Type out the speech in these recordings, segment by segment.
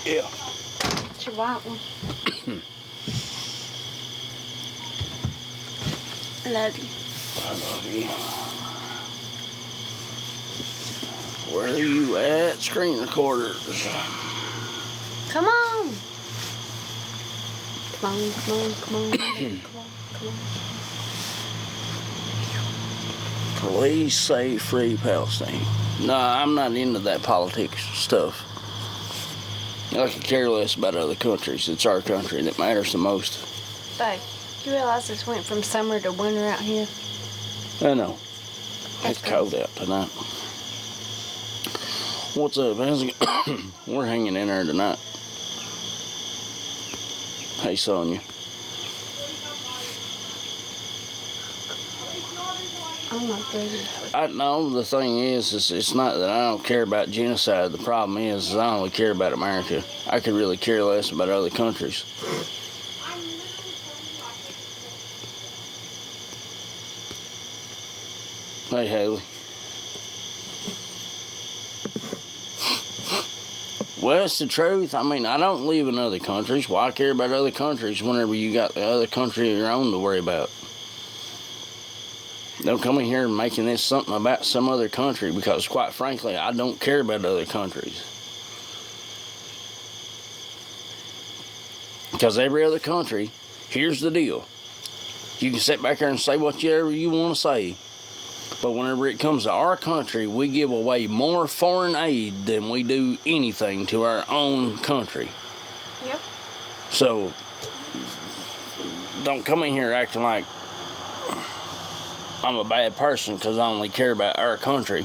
Yeah. It's your white one. I love you. I love you. Where are you at, screen recorders? Come on. Come on, come on, come on, come on, come on. Please say free Palestine. No, I'm not into that politics stuff. I could care less about other countries. It's our country that matters the most. Babe, you realize this went from summer to winter out here? I know. It's cold out tonight. What's up? How's it going? We're hanging in there tonight. Hey, Sonia. Oh my goodness. I know the thing is it's not that I don't care about genocide. The problem is I only care about America. I could really care less about other countries. Hey, Haley. Well, it's the truth. I mean, I don't live in other countries. Why care about other countries whenever you got the other country of your own to worry about? Don't come in here and making this something about some other country, because quite frankly, I don't care about other countries. Because every other country, here's the deal. You can sit back there and say whatever you want to say, but whenever it comes to our country, we give away more foreign aid than we do anything to our own country. Yep. So, don't come in here acting like I'm a bad person because I only care about our country.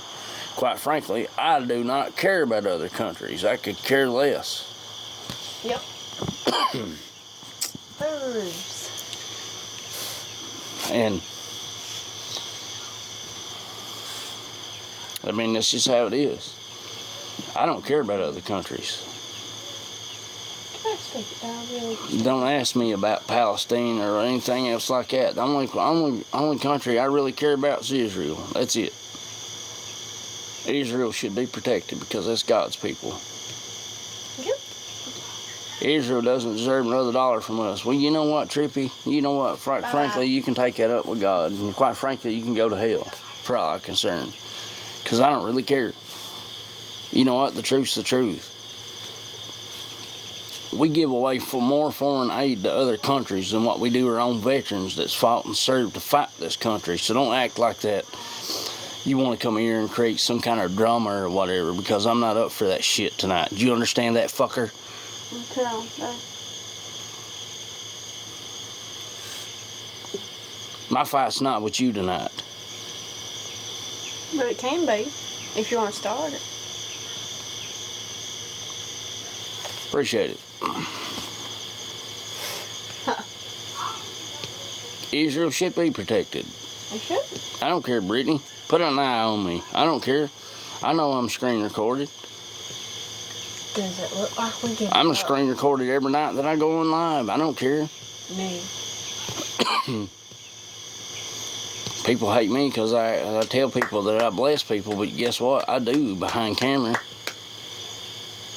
Quite frankly, I do not care about other countries. I could care less. Yep. Birds. And I mean, that's just how it is. I don't care about other countries. Don't ask me about Palestine or anything else like that. The only country I really care about is Israel. That's it. Israel should be protected because that's God's people. Yep. Israel doesn't deserve another dollar from us. Well, you know what, Trippy? You know what? Frankly, you can take that up with God. And quite frankly, you can go to hell, for all I'm concerned. Because I don't really care. You know what? The truth's the truth. We give away for more foreign aid to other countries than what we do our own veterans that's fought and served to fight this country. So don't act like that. You want to come here and create some kind of drama or whatever, because I'm not up for that shit tonight. Do you understand that, fucker? Okay. My fight's not with you tonight. But it can be, if you want to start it. Appreciate it. Huh. Israel should be protected. It should. I don't care, Brittany. Put an eye on me. I don't care. I know I'm screen recorded. Does it look like we get I'm screen recorded every night that I go on live. I don't care. Me. People hate me because I tell people that I bless people, but guess what? I do behind camera.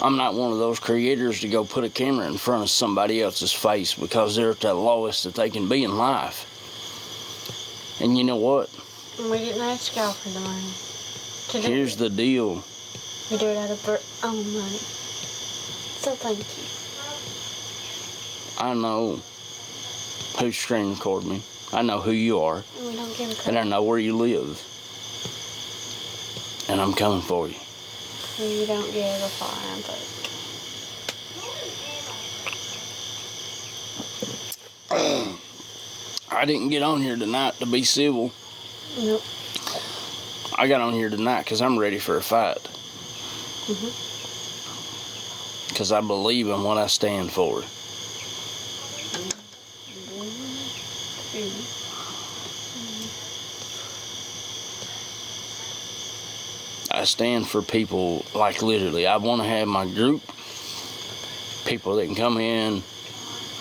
I'm not one of those creators to go put a camera in front of somebody else's face because they're at the lowest that they can be in life. And you know what? We didn't ask y'all for the money. Here's the deal. We do it out of our own money. So thank you. I know who screen recorded me. I know who you are. And we don't give a crap. And I know where you live. And I'm coming for you. You don't give a flying fuck. I didn't get on here tonight to be civil. Nope. I got on here tonight because I'm ready for a fight. Because I believe in what I stand for. I stand for people, like literally. I want to have my group, people that can come in,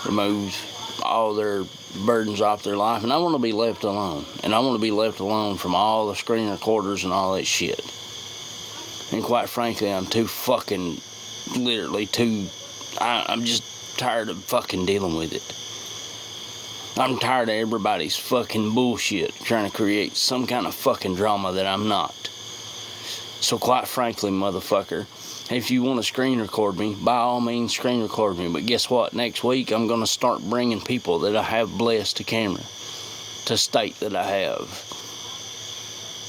remove all their burdens off their life, and I want to be left alone. And I want to be left alone from all the screen recorders and all that shit. And quite frankly, I'm too fucking, literally I'm just tired of fucking dealing with it. I'm tired of everybody's fucking bullshit trying to create some kind of fucking drama that I'm not. So quite frankly, motherfucker, if you want to screen record me, by all means screen record me. But guess what? Next week, I'm going to start bringing people that I have blessed to camera to state that I have.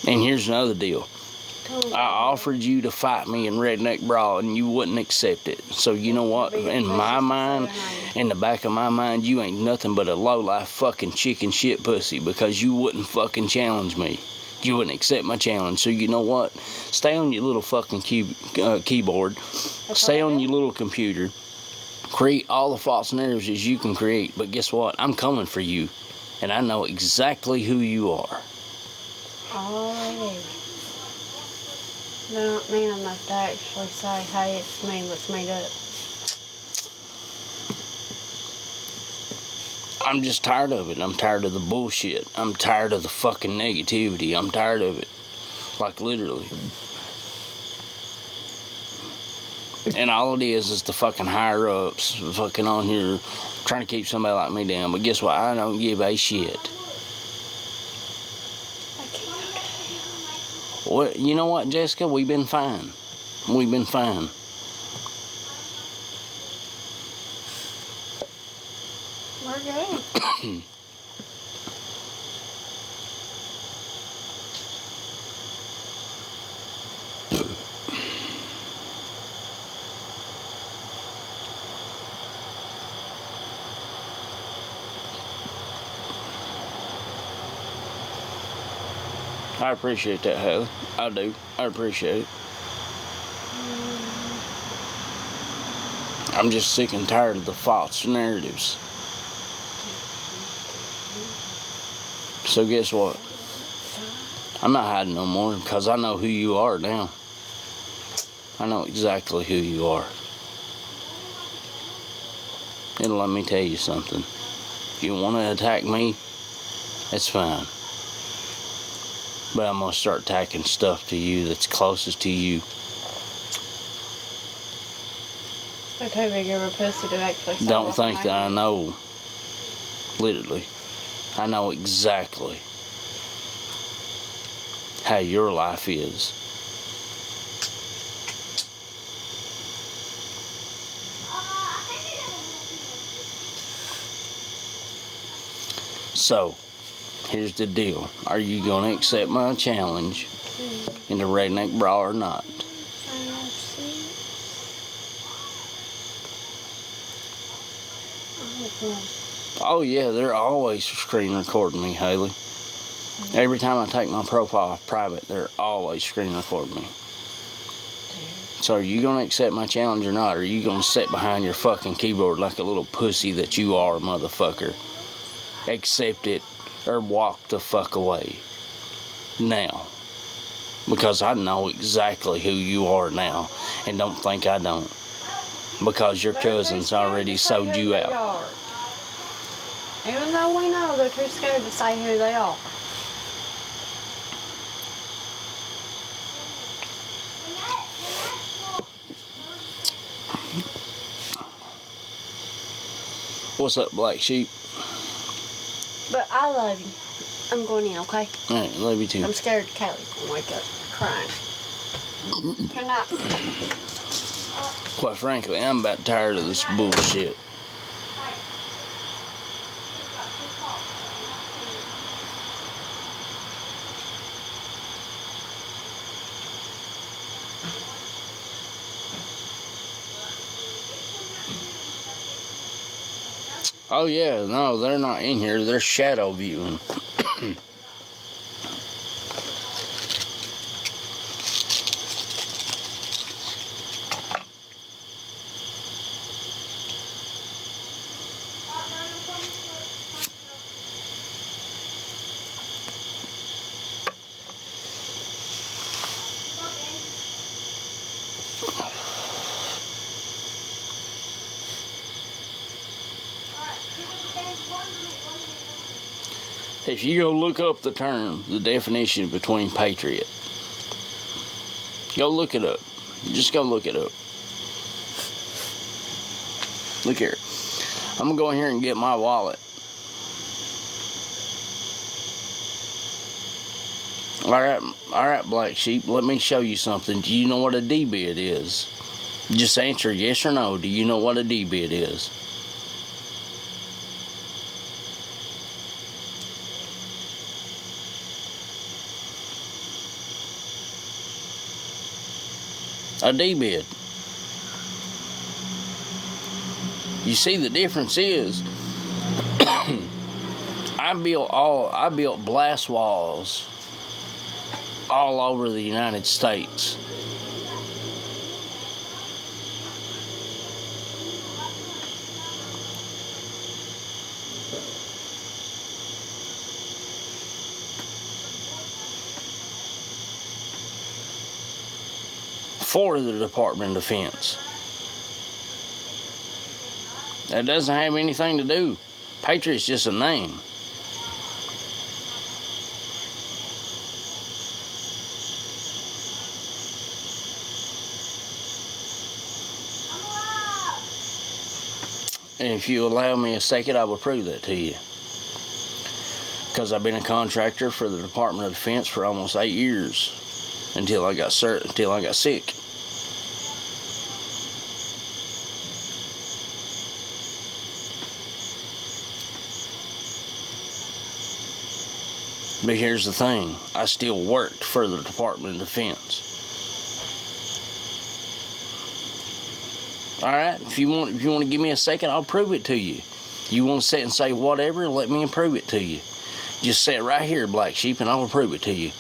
And here's another deal. I offered you to fight me in Redneck Brawl and you wouldn't accept it. So you know what? In my mind, in the back of my mind, you ain't nothing but a lowlife fucking chicken shit pussy because you wouldn't fucking challenge me. You wouldn't accept my challenge. So you know what? Stay on your little fucking keyboard. Stay on your little computer. Create all the false narratives as you can create. But guess what? I'm coming for you. And I know exactly who you are. Alrighty. Not man enough to actually say, hey, it's me, let's meet up. I'm just tired of it. I'm tired of the bullshit. I'm tired of the fucking negativity. I'm tired of it. Like, literally. And all it is the fucking higher-ups fucking on here trying to keep somebody like me down. But guess what? I don't give a shit. Well, you know what, Jessica? We've been fine. We've been fine. We're good. I appreciate that, Heather. I do. I appreciate it. I'm just sick and tired of the false narratives. So guess what? I'm not hiding no more because I know who you are now. I know exactly who you are. And let me tell you something. If you want to attack me, that's fine. But I'm going to start attacking stuff to you that's closest to you. They're too big of a pussy to actually say Don't think that I know. Literally. I know exactly how your life is. So, here's the deal. Are you going to accept my challenge in the Redneck Brawl or not? Oh yeah, they're always screen recording me, Haley. Every time I take my profile off private, they're always screen recording me. So are you going to accept my challenge or not? Or are you going to sit behind your fucking keyboard like a little pussy that you are, motherfucker? Accept it or walk the fuck away. Now. Because I know exactly who you are now. And don't think I don't. Because your cousins already sold you out. Even though we know they're too scared to say who they are. What's up, Black Sheep? But I love you. I'm going in, okay? Alright, love you too. I'm scared Kelly's gonna wake up crying. Good night. Quite frankly, I'm about tired of this bullshit. Oh yeah, no, they're not in here. They're shadow viewing. If you go look up the term, the definition between patriot, go look it up. Just go look it up. Look here. I'm going to go in here and get my wallet. Alright, Black Sheep, let me show you something. Do you know what a D-bid is? Just answer yes or no. Do you know what a D-bid is? A D-bid. You see, the difference is I built blast walls all over the United States. For the Department of Defense. That doesn't have anything to do. Patriot's just a name. And if you allow me a second, I will prove that to you. Because I've been a contractor for the Department of Defense for almost 8 years. Until I got sick. But here's the thing, I still worked for the Department of Defense. Alright, if you want to give me a second, I'll prove it to you. You want to sit and say whatever, let me prove it to you. Just sit right here, Black Sheep, and I'll prove it to you.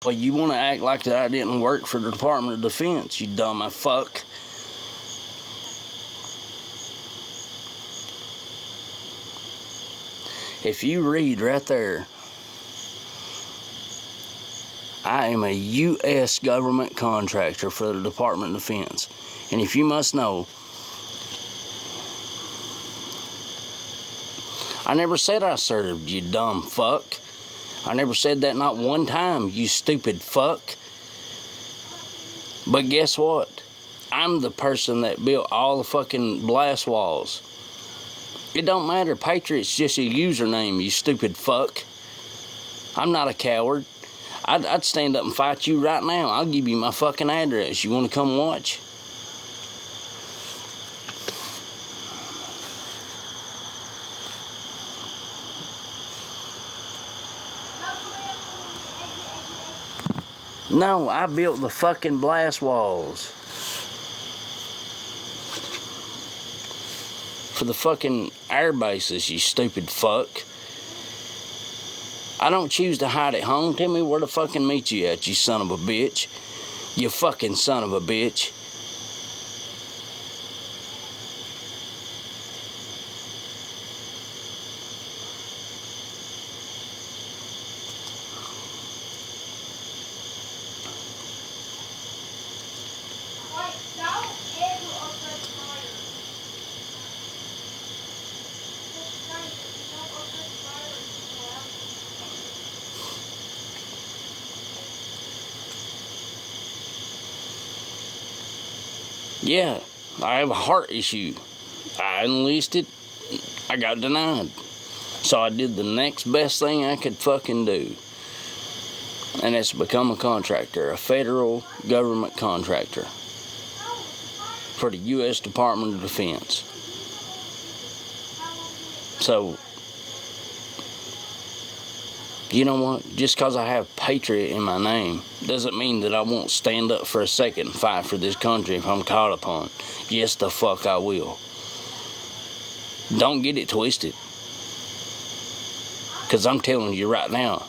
Well, you want to act like that I didn't work for the Department of Defense, you dumb fuck. If you read right there, I am a U.S. government contractor for the Department of Defense. And if you must know, I never said I served, you dumb fuck. I never said that not one time, you stupid fuck. But guess what? I'm the person that built all the fucking blast walls. It don't matter, Patriot's just a username, you stupid fuck. I'm not a coward. I'd stand up and fight you right now. I'll give you my fucking address. You want to come watch? No, I built the fucking blast walls. for the fucking air bases, you stupid fuck. I don't choose to hide at home. Tell me where to fucking meet you at, you son of a bitch. You fucking son of a bitch. Yeah, I have a heart issue. I enlisted, I got denied. So I did the next best thing I could fucking do. And that's become a contractor, a federal government contractor for the U.S. Department of Defense. So, you know what? Just because I have Patriot in my name doesn't mean that I won't stand up for a second and fight for this country if I'm called upon. Yes, the fuck I will. Don't get it twisted. Because I'm telling you right now,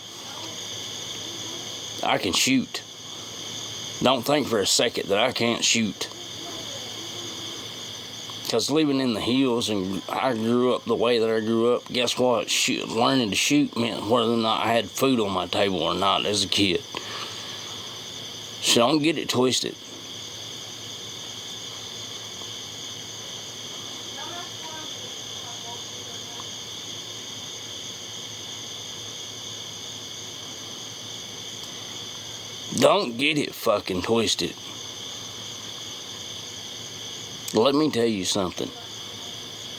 I can shoot. Don't think for a second that I can't shoot. Because living in the hills and I grew up the way that I grew up, guess what? Learning to shoot meant whether or not I had food on my table or not as a kid. So don't get it twisted. Don't get it fucking twisted. Let me tell you something.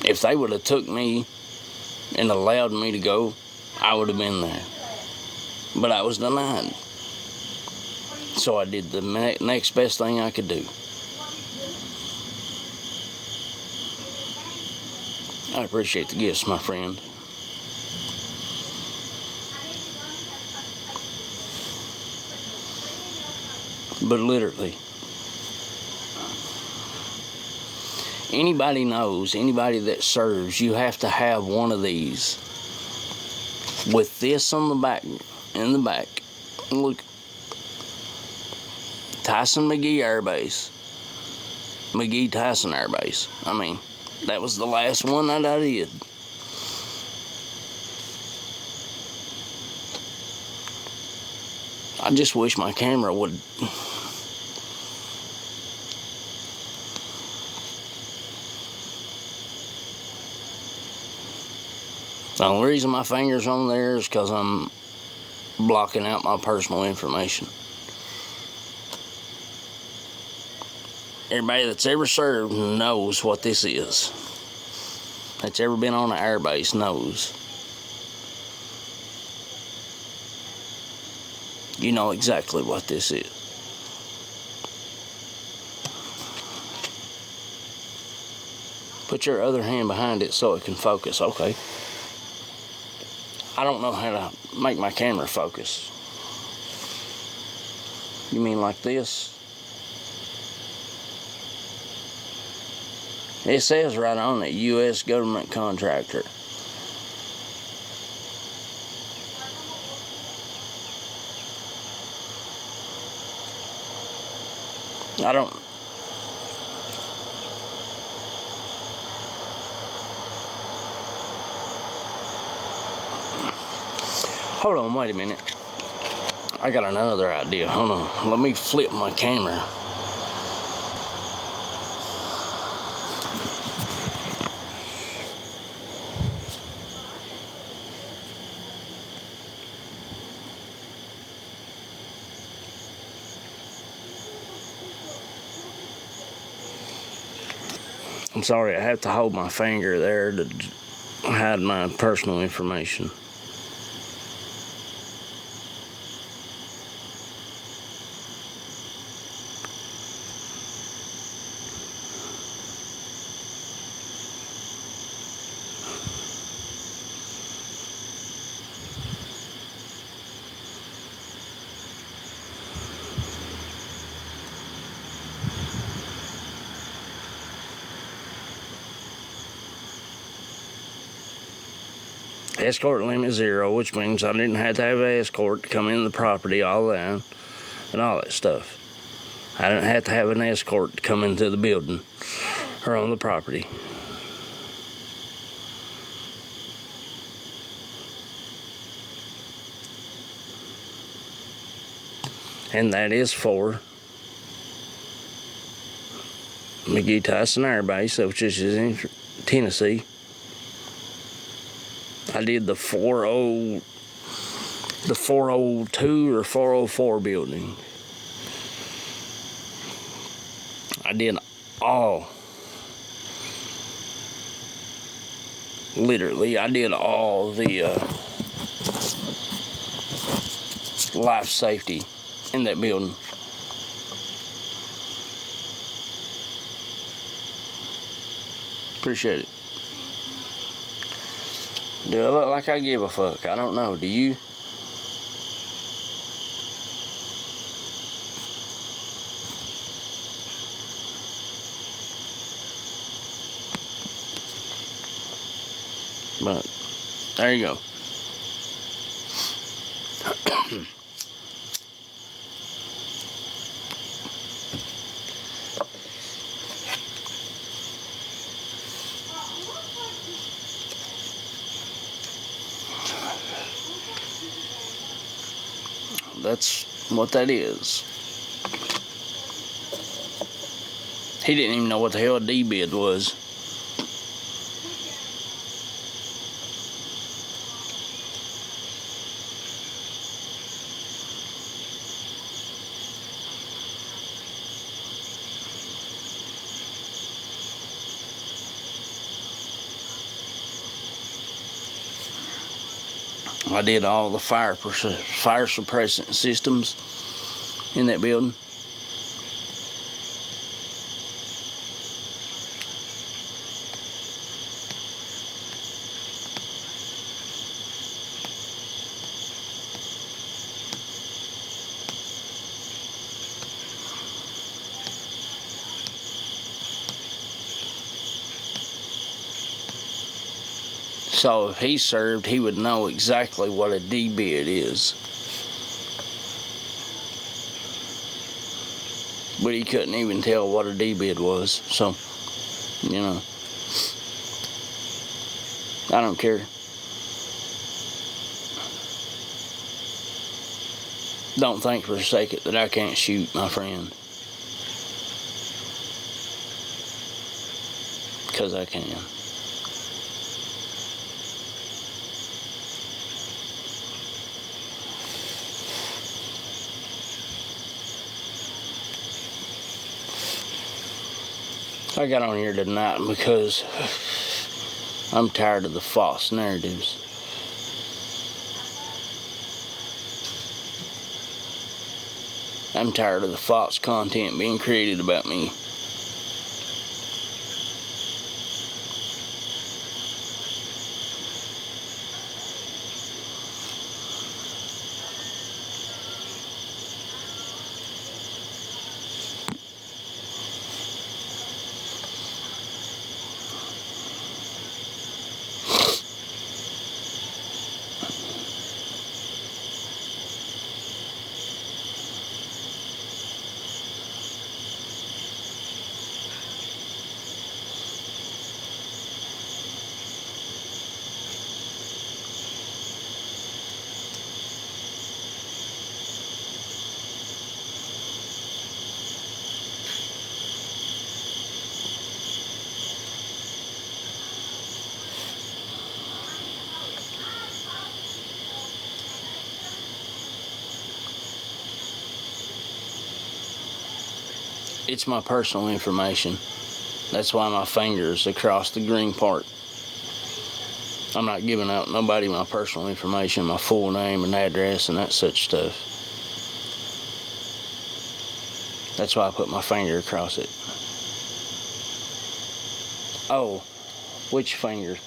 If they would have took me and allowed me to go, I would have been there. But I was denied. So I did the next best thing I could do. I appreciate the gifts, my friend. But literally, anybody knows, anybody that serves, you have to have one of these. With this on the back, in the back. Look. Tyson McGee Air Base. McGee Tyson Air Base. I mean, that was the last one that I did. I just wish my camera would... The only reason my finger's on there is because I'm blocking out my personal information. Everybody that's ever served knows what this is. That's ever been on an air base knows. You know exactly what this is. Put your other hand behind it so it can focus. Okay. I don't know how to make my camera focus. You mean like this? It says right on it, U.S. government contractor. I don't... Hold on, wait a minute. I got another idea. Hold on. Let me flip my camera. I'm sorry, I have to hold my finger there to hide my personal information. escort limit 0, which means I didn't have to have an escort to come in the property, all that, and all that stuff. I didn't have to have an escort to come into the building or on the property. And that is for McGee Tyson Air Base, which is in Tennessee. I did the 402 or 404 building. I did all. Literally, I did all the life safety in that building. Appreciate it. Do I look like I give a fuck? I don't know. Do you? But there you go. That's what that is. He didn't even know what the hell a D-bid was. I did all the fire suppressant systems in that building. So if he served, he would know exactly what a D-bid is. But he couldn't even tell what a D-bid was. So, you know, I don't care. Don't think for a second that I can't shoot, my friend. Because I can. I got on here tonight because I'm tired of the false narratives. I'm tired of the false content being created about me. It's my personal information. That's why my finger's across the green part. I'm not giving out nobody my personal information, my full name and address and that such stuff. That's why I put my finger across it. Oh, which finger?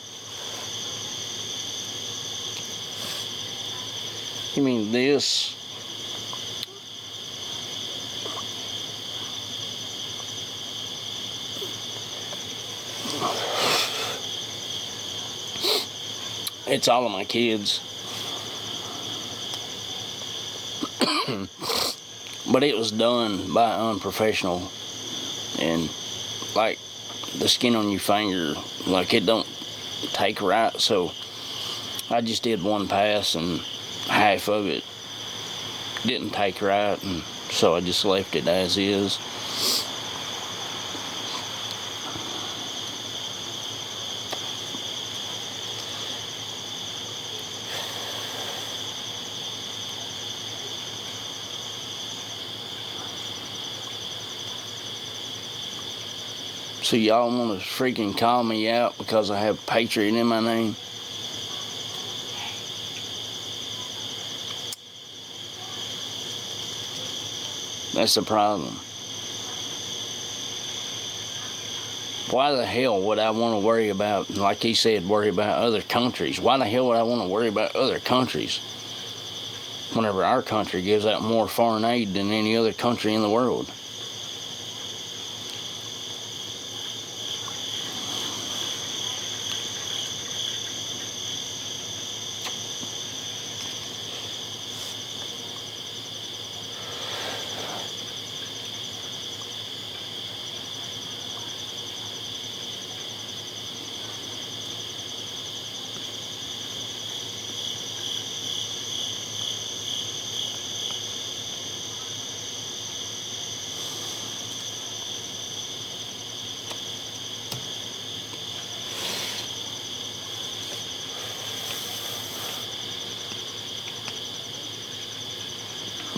You mean this? It's all of my kids. But it was done by unprofessional, and like the skin on your finger, like it don't take right. So I just did one pass and half of it didn't take right, and so I just left it as is. So y'all want to freaking call me out because I have Patriot in my name? That's the problem. Why the hell would I want to worry about, like he said, worry about other countries? Why the hell would I want to worry about other countries whenever our country gives out more foreign aid than any other country in the world?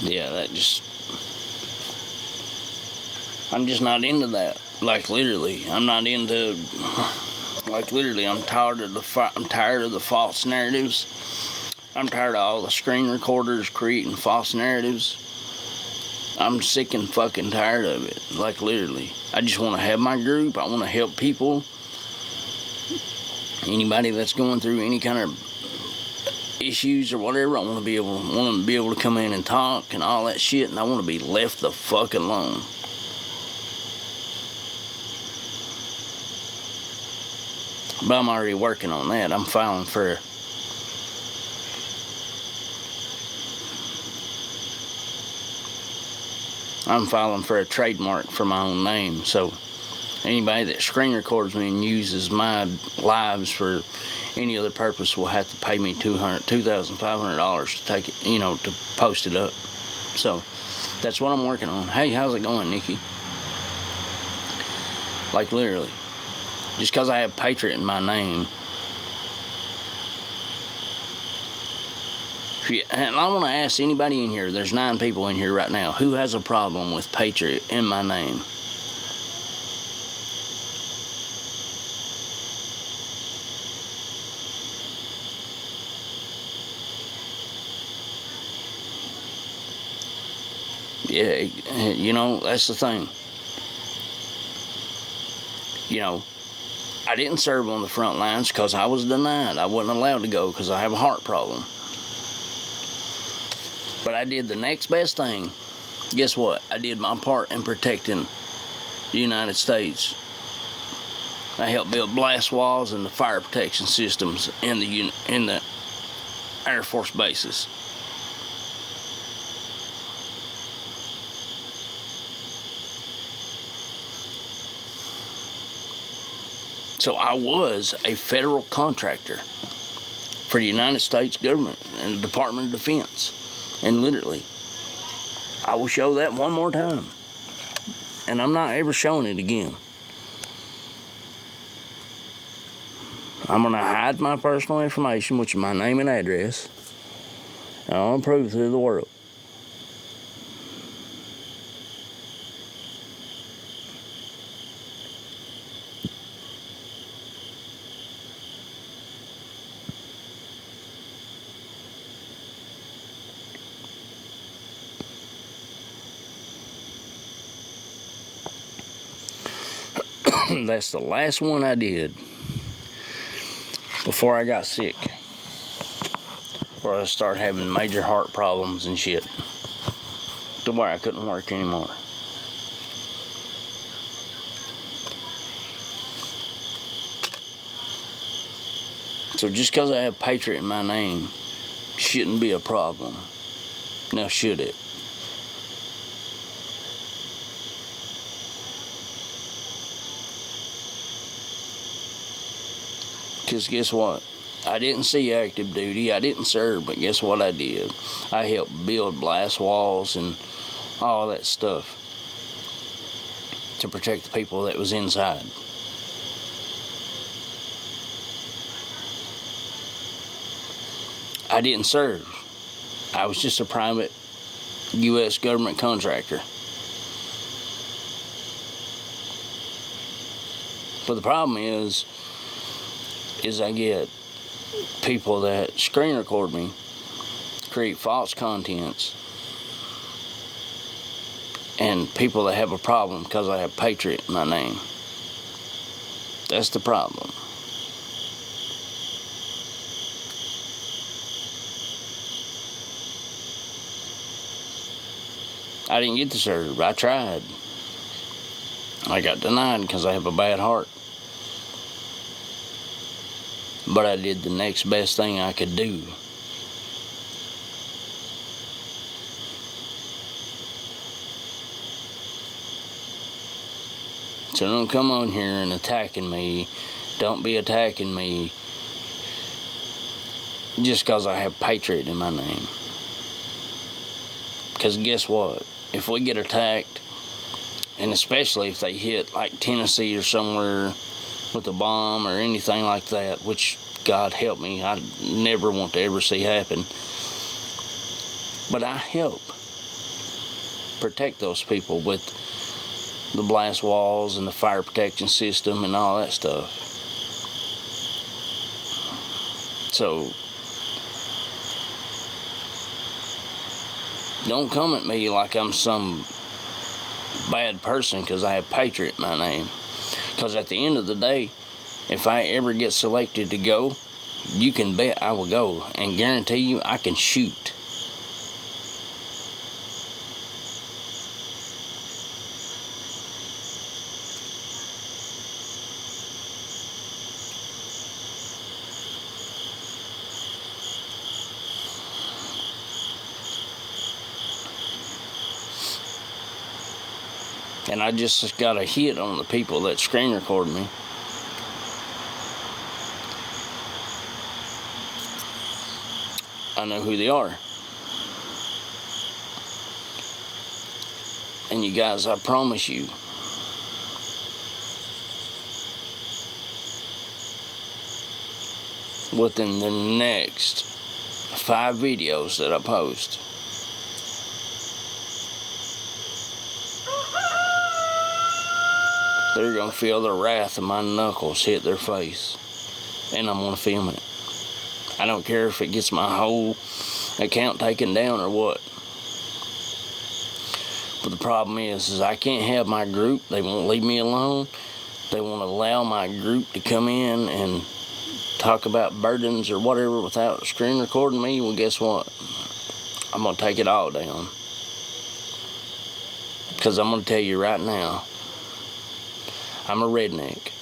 Yeah, I'm just not into that. Like literally, I'm not into. Like literally, I'm tired of the false narratives. I'm tired of all the screen recorders creating false narratives. I'm sick and fucking tired of it. Like literally, I just want to have my group. I want to help people. Anybody that's going through any kind of issues or whatever, I want to be able to come in and talk and all that shit, and I want to be left the fuck alone. But I'm already working on that. I'm filing for a trademark for my own name. So anybody that screen records me and uses my lives for any other purpose will have to pay me $2,500 to take it, to post it up. So that's what I'm working on. Hey, how's it going, Nikki? Like literally, just because I have Patriot in my name. And I want to ask anybody in here, there's 9 people in here right now, who has a problem with Patriot in my name? Yeah, that's the thing. I didn't serve on the front lines because I was denied. I wasn't allowed to go because I have a heart problem. But I did the next best thing. Guess what? I did my part in protecting the United States. I helped build blast walls and the fire protection systems in the Air Force bases. So I was a federal contractor for the United States government and the Department of Defense. And literally, I will show that one more time. And I'm not ever showing it again. I'm going to hide my personal information, which is my name and address. And I'm going to prove it to the world. That's the last one I did before I got sick, where I started having major heart problems and shit, to where I couldn't work anymore. So just because I have Patriot in my name shouldn't be a problem. Now, should it? Because guess what? I didn't see active duty. I didn't serve, but guess what I did? I helped build blast walls and all that stuff to protect the people that was inside. I didn't serve. I was just a private U.S. government contractor. But the problem is I get people that screen record me, create false contents, and people that have a problem because I have Patriot in my name. That's the problem. I didn't get to serve. I tried. I got denied because I have a bad heart. But I did the next best thing I could do. So don't come on here and attacking me. Don't be attacking me just because I have Patriot in my name. Because guess what? If we get attacked, and especially if they hit like Tennessee or somewhere with a bomb or anything like that, which God help me, I never want to ever see happen. But I help protect those people with the blast walls and the fire protection system and all that stuff. So don't come at me like I'm some bad person because I have Patriot in my name. Because at the end of the day, if I ever get selected to go, you can bet I will go and guarantee you I can shoot. And I just got a hit on the people that screen record me. I know who they are. And you guys, I promise you, within the next 5 videos that I post, they're going to feel the wrath of my knuckles hit their face. And I'm going to film it. I don't care if it gets my whole account taken down or what. But the problem is I can't have my group. They won't leave me alone. They won't allow my group to come in and talk about burdens or whatever without screen recording me. Well, guess what? I'm going to take it all down. Because I'm going to tell you right now, I'm a redneck,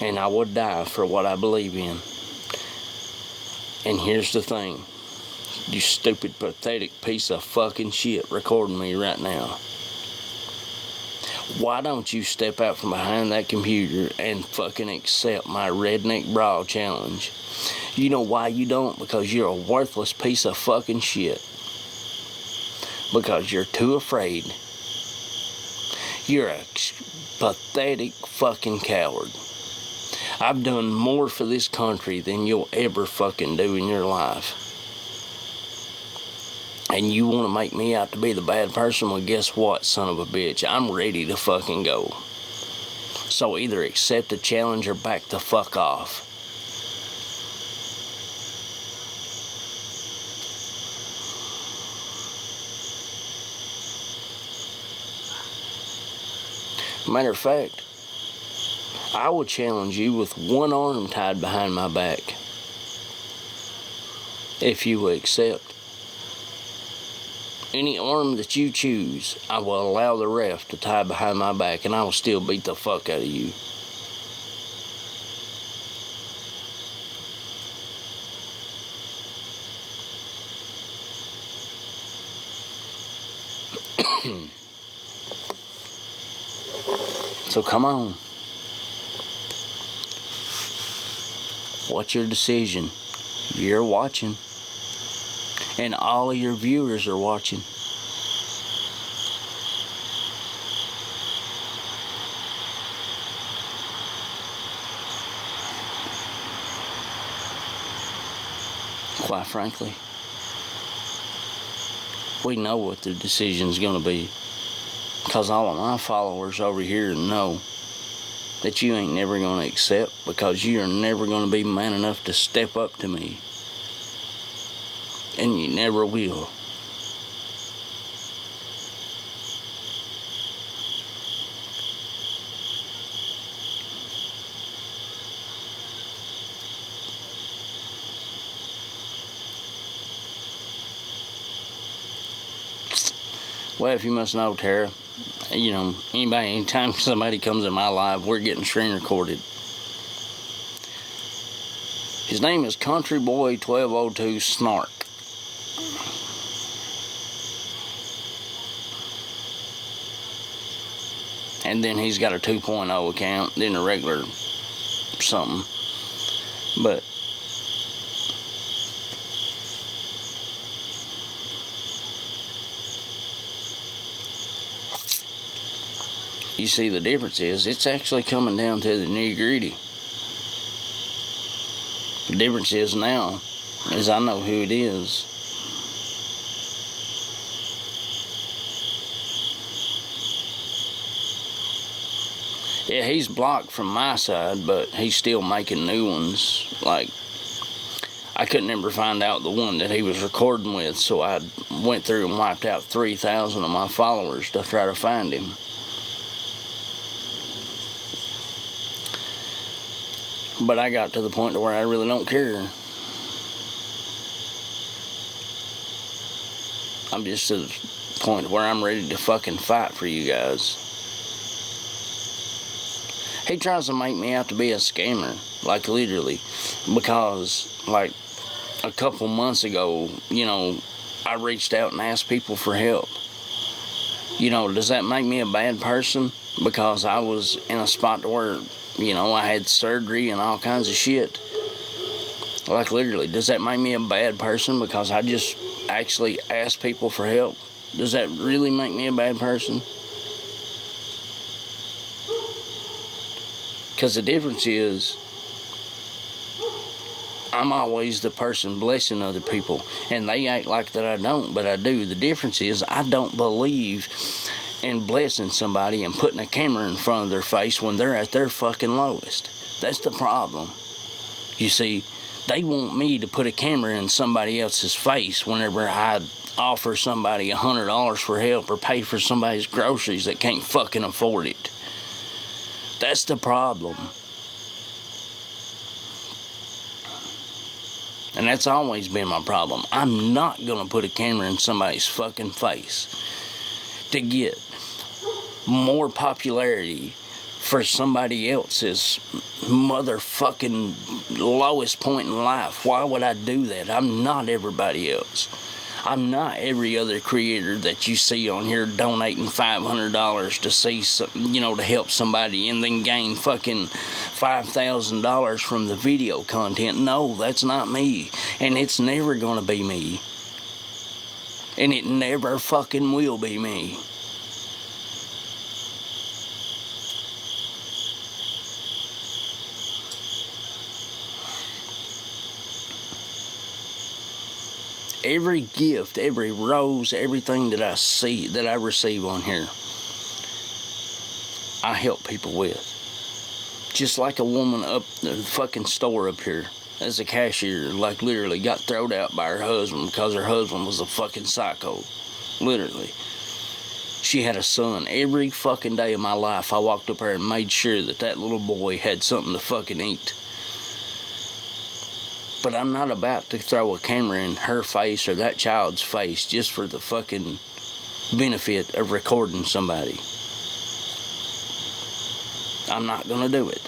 and I would die for what I believe in. And here's the thing, you stupid, pathetic piece of fucking shit recording me right now. Why don't you step out from behind that computer and fucking accept my redneck brawl challenge? You know why you don't? Because you're a worthless piece of fucking shit. Because you're too afraid. You're a pathetic fucking coward. I've done more for this country than you'll ever fucking do in your life. And you want to make me out to be the bad person? Well, guess what, son of a bitch? I'm ready to fucking go. So either accept the challenge or back the fuck off. Matter of fact, I will challenge you with one arm tied behind my back. If you will accept. Any arm that you choose, I will allow the ref to tie behind my back, and I will still beat the fuck out of you. So come on. What's your decision? You're watching. And all of your viewers are watching. Quite frankly, we know what the decision's going to be. Because all of my followers over here know that you ain't never going to accept, because you're never going to be man enough to step up to me. And you never will. Well, if you must know, Tara, you know, anytime somebody comes in my live, we're getting screen recorded. His name is Country Boy 1202 Snark. And then he's got a 2.0 account, then a regular something. But you see, the difference is it's actually coming down to the nitty-gritty. The difference is now is I know who it is. Yeah, he's blocked from my side, but he's still making new ones. Like, I couldn't ever find out the one that he was recording with, so I went through and wiped out 3,000 of my followers to try to find him. But I got to the point where I really don't care. I'm just to the point where I'm ready to fucking fight for you guys. He tries to make me out to be a scammer, like literally, because like a couple months ago, you know, I reached out and asked people for help. You know, does that make me a bad person? Because I was in a spot where, you know, I had surgery and all kinds of shit. Like literally, does that make me a bad person because I just actually asked people for help? Does that really make me a bad person? Because the difference is, I'm always the person blessing other people, and they act like that I don't, but I do. The difference is, I don't believe in blessing somebody and putting a camera in front of their face when they're at their fucking lowest. That's the problem. You see, they want me to put a camera in somebody else's face whenever I offer somebody $100 for help or pay for somebody's groceries that can't fucking afford it. That's the problem. And that's always been my problem. I'm not gonna put a camera in somebody's fucking face to get more popularity for somebody else's motherfucking lowest point in life. Why would I do that? I'm not everybody else. I'm not every other creator that you see on here donating $500 to see some, you know, to help somebody and then gain fucking $5,000 from the video content. No, that's not me. And it's never gonna be me. And it never fucking will be me. Every gift, every rose, everything that I see, that I receive on here, I help people with. Just like a woman up the fucking store up here as a cashier, like literally got thrown out by her husband because her husband was a fucking psycho. Literally. She had a son. Every fucking day of my life, I walked up there and made sure that that little boy had something to fucking eat. But I'm not about to throw a camera in her face or that child's face just for the fucking benefit of recording somebody. I'm not gonna do it.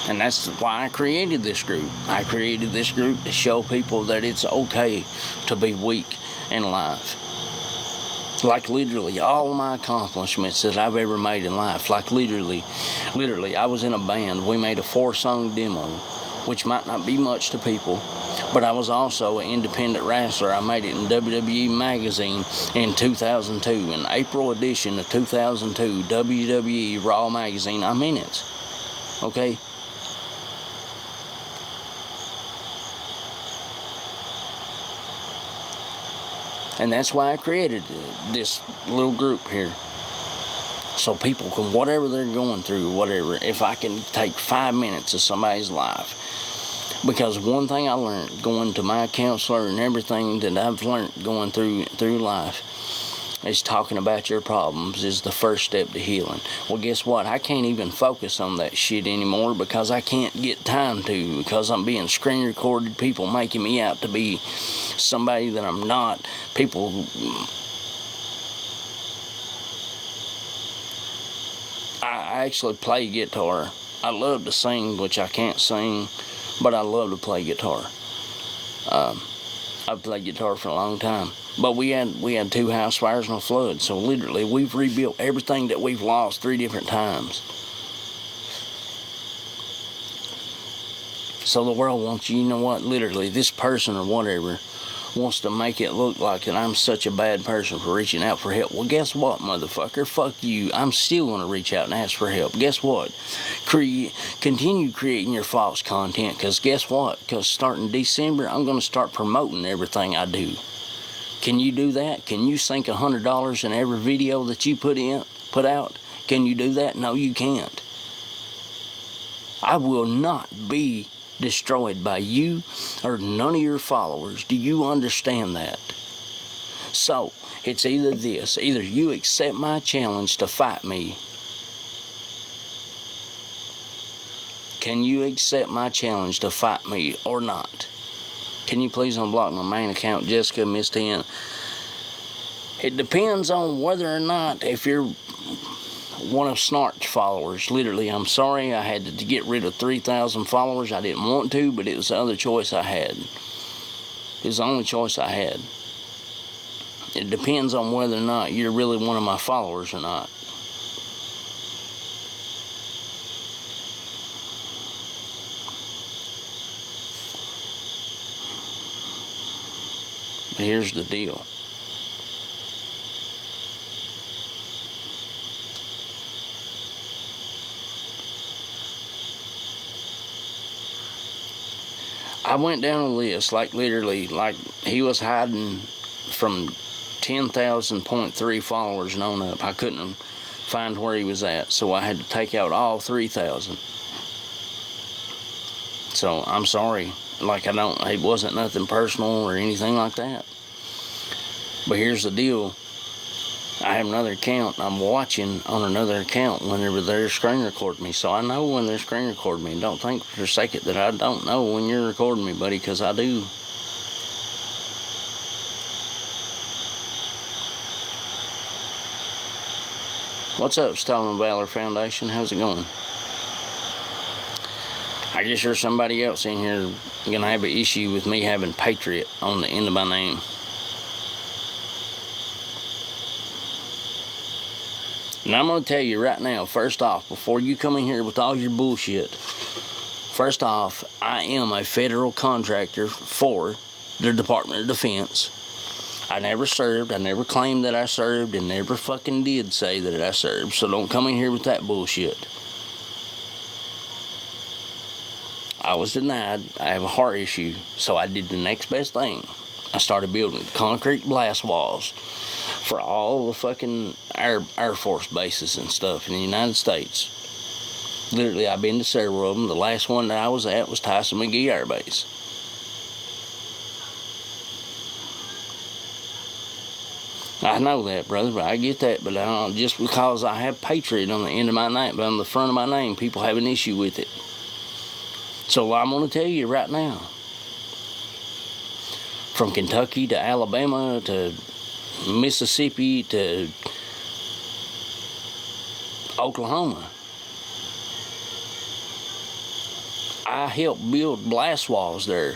And that's why I created this group. I created this group to show people that it's okay to be weak in life. Like literally all my accomplishments that I've ever made in life. Like literally, I was in a band. We made a 4-song demo, which might not be much to people, but I was also an independent wrestler. I made it in WWE Magazine in 2002, in April edition of 2002, WWE Raw Magazine. I'm in it, okay? And that's why I created this little group here. So people can, whatever they're going through, whatever, if I can take 5 minutes of somebody's life. Because one thing I learned going to my counselor and everything that I've learned going through life is talking about your problems is the first step to healing. Well, guess what? I can't even focus on that shit anymore because I can't get time to, because I'm being screen recorded, people making me out to be somebody that I'm not, people... I actually play guitar. I love to sing, which I can't sing, but I love to play guitar. I've played guitar for a long time. But we had 2 house fires and a flood, so literally we've rebuilt everything that we've lost 3 different times. So the world wants you know what, literally, this person or whatever wants to make it look like that I'm such a bad person for reaching out for help. Well, guess what, motherfucker? Fuck you. I'm still going to reach out and ask for help. Guess what? Continue creating your false content, because guess what? Because starting December, I'm going to start promoting everything I do. Can you do that? Can you sink $100 in every video that you put out? Can you do that? No, you can't. I will not be destroyed by you or none of your followers. Do you understand that? So, it's either this. Either you accept my challenge to fight me. Can you accept my challenge to fight me or not? Can you please unblock my main account, Jessica Miss 10? It depends on whether or not, if you're one of Snark's followers. Literally, I'm sorry I had to get rid of 3,000 followers. I didn't want to, but it was the other choice I had. It was the only choice I had. It depends on whether or not you're really one of my followers or not. But here's the deal. I went down a list, like literally, like he was hiding from 10,000.3 followers and on up. I couldn't find where he was at, so I had to take out all 3,000. So I'm sorry, like it wasn't nothing personal or anything like that. But here's the deal. I have another account. I'm watching on another account whenever they're screen recording me. So I know when they're screen recording me. Don't think for a second that I don't know when you're recording me, buddy, because I do. What's up, Stolen Valor Foundation? How's it going? I guess there's somebody else in here going to have an issue with me having Patriot on the end of my name. And I'm going to tell you right now, first off, before you come in here with all your bullshit, first off, I am a federal contractor for the Department of Defense. I never served. I never claimed that I served and never fucking did say that I served. So don't come in here with that bullshit. I was denied. I have a heart issue. So I did the next best thing. I started building concrete blast walls for all the fucking Air Force bases and stuff in the United States. Literally, I've been to several of them. The last one that I was at was Tyson McGee Air Base. I know that, brother, but I get that. But just because I have Patriot on the end of my name, but on the front of my name, people have an issue with it. So I'm going to tell you right now. From Kentucky to Alabama to Mississippi to Oklahoma. I helped build blast walls there.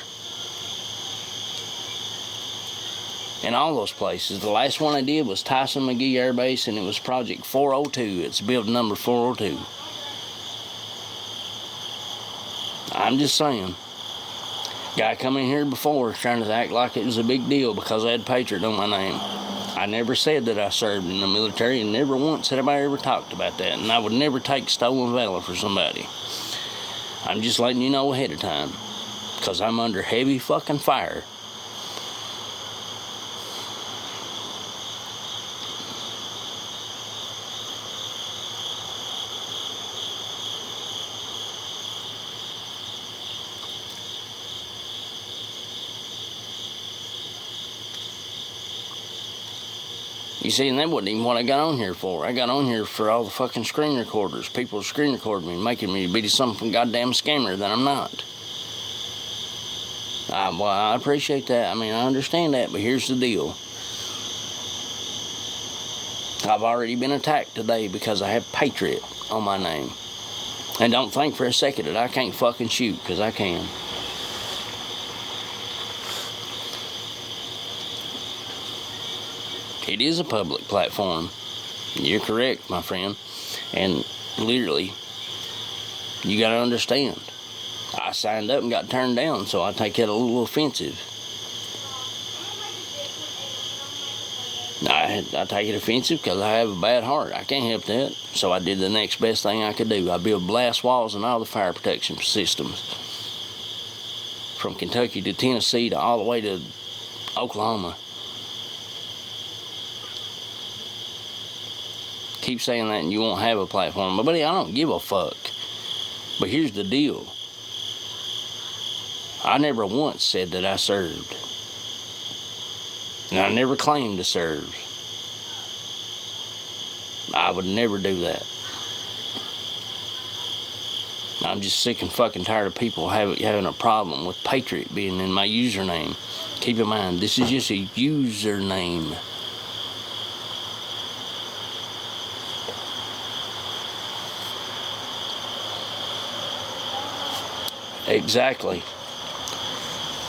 In all those places. The last one I did was Tyson McGee Air Base, and it was Project 402. It's building number 402. I'm just saying. Guy come in here before trying to act like it was a big deal because I had Patriot on my name. I never said that I served in the military, and never once had anybody ever talked about that. And I would never take stolen valor for somebody. I'm just letting you know ahead of time, because I'm under heavy fucking fire. You see, and that wasn't even what I got on here for. I got on here for all the fucking screen recorders. People screen recording me, making me be some goddamn scammer that I'm not. Well, I appreciate that. I mean, I understand that, but here's the deal. I've already been attacked today because I have Patriot on my name. And don't think for a second that I can't fucking shoot, because I can. It is a public platform. You're correct, my friend. And literally, you gotta understand. I signed up and got turned down, so I take it a little offensive. I take it offensive because I have a bad heart. I can't help that. So I did the next best thing I could do. I built blast walls and all the fire protection systems. From Kentucky to Tennessee to all the way to Oklahoma. Keep saying that and you won't have a platform. But buddy, I don't give a fuck. But here's the deal. I never once said that I served. And I never claimed to serve. I would never do that. I'm just sick and fucking tired of people having a problem with Patriot being in my username. Keep in mind, this is just a username. Exactly.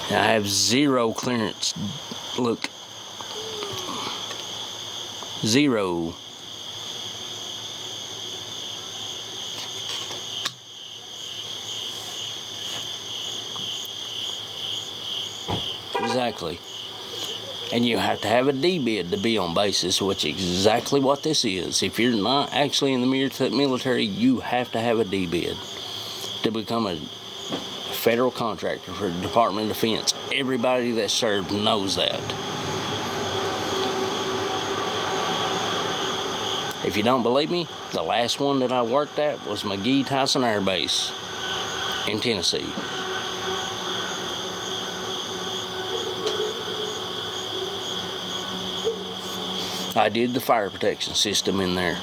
I have zero clearance. Look. Zero. Exactly. And you have to have a D-bid to be on basis, which is exactly what this is. If you're not actually in the military, you have to have a D-bid to become a federal contractor for the Department of Defense. Everybody that served knows that. If you don't believe me, the last one that I worked at was McGee Tyson Air Base in Tennessee. I did the fire protection system in there.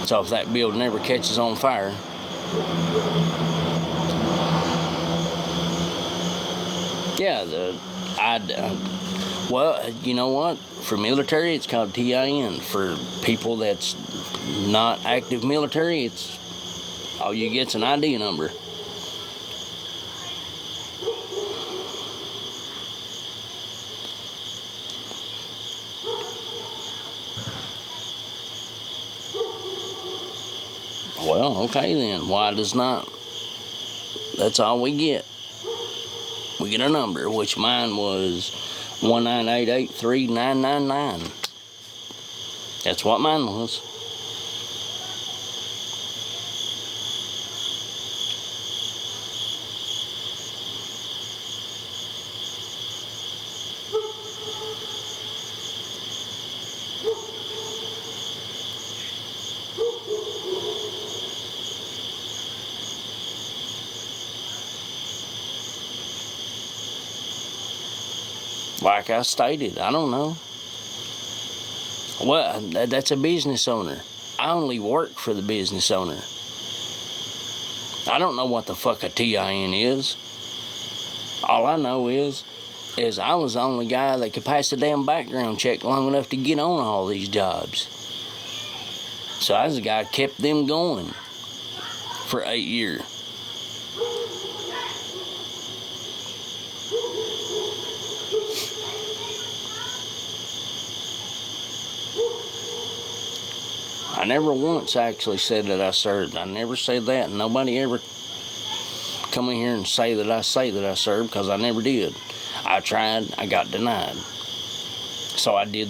So if that building ever catches on fire, yeah, well, you know what? For military, it's called TIN. For people that's not active military, it's all you get's an ID number. Well, okay then. Why does not? That's all we get. We get a number, which mine was 198839999. That's what mine was. Like I stated, I don't know. Well, that's a business owner. I only work for the business owner. I don't know what the fuck a TIN is. All I know is I was the only guy that could pass the damn background check long enough to get on all these jobs. So I was the guy that kept them going for 8 years. I never once actually said that I served. I never said that. And nobody ever come in here and say that I served, because I never did. I tried. I got denied. So I did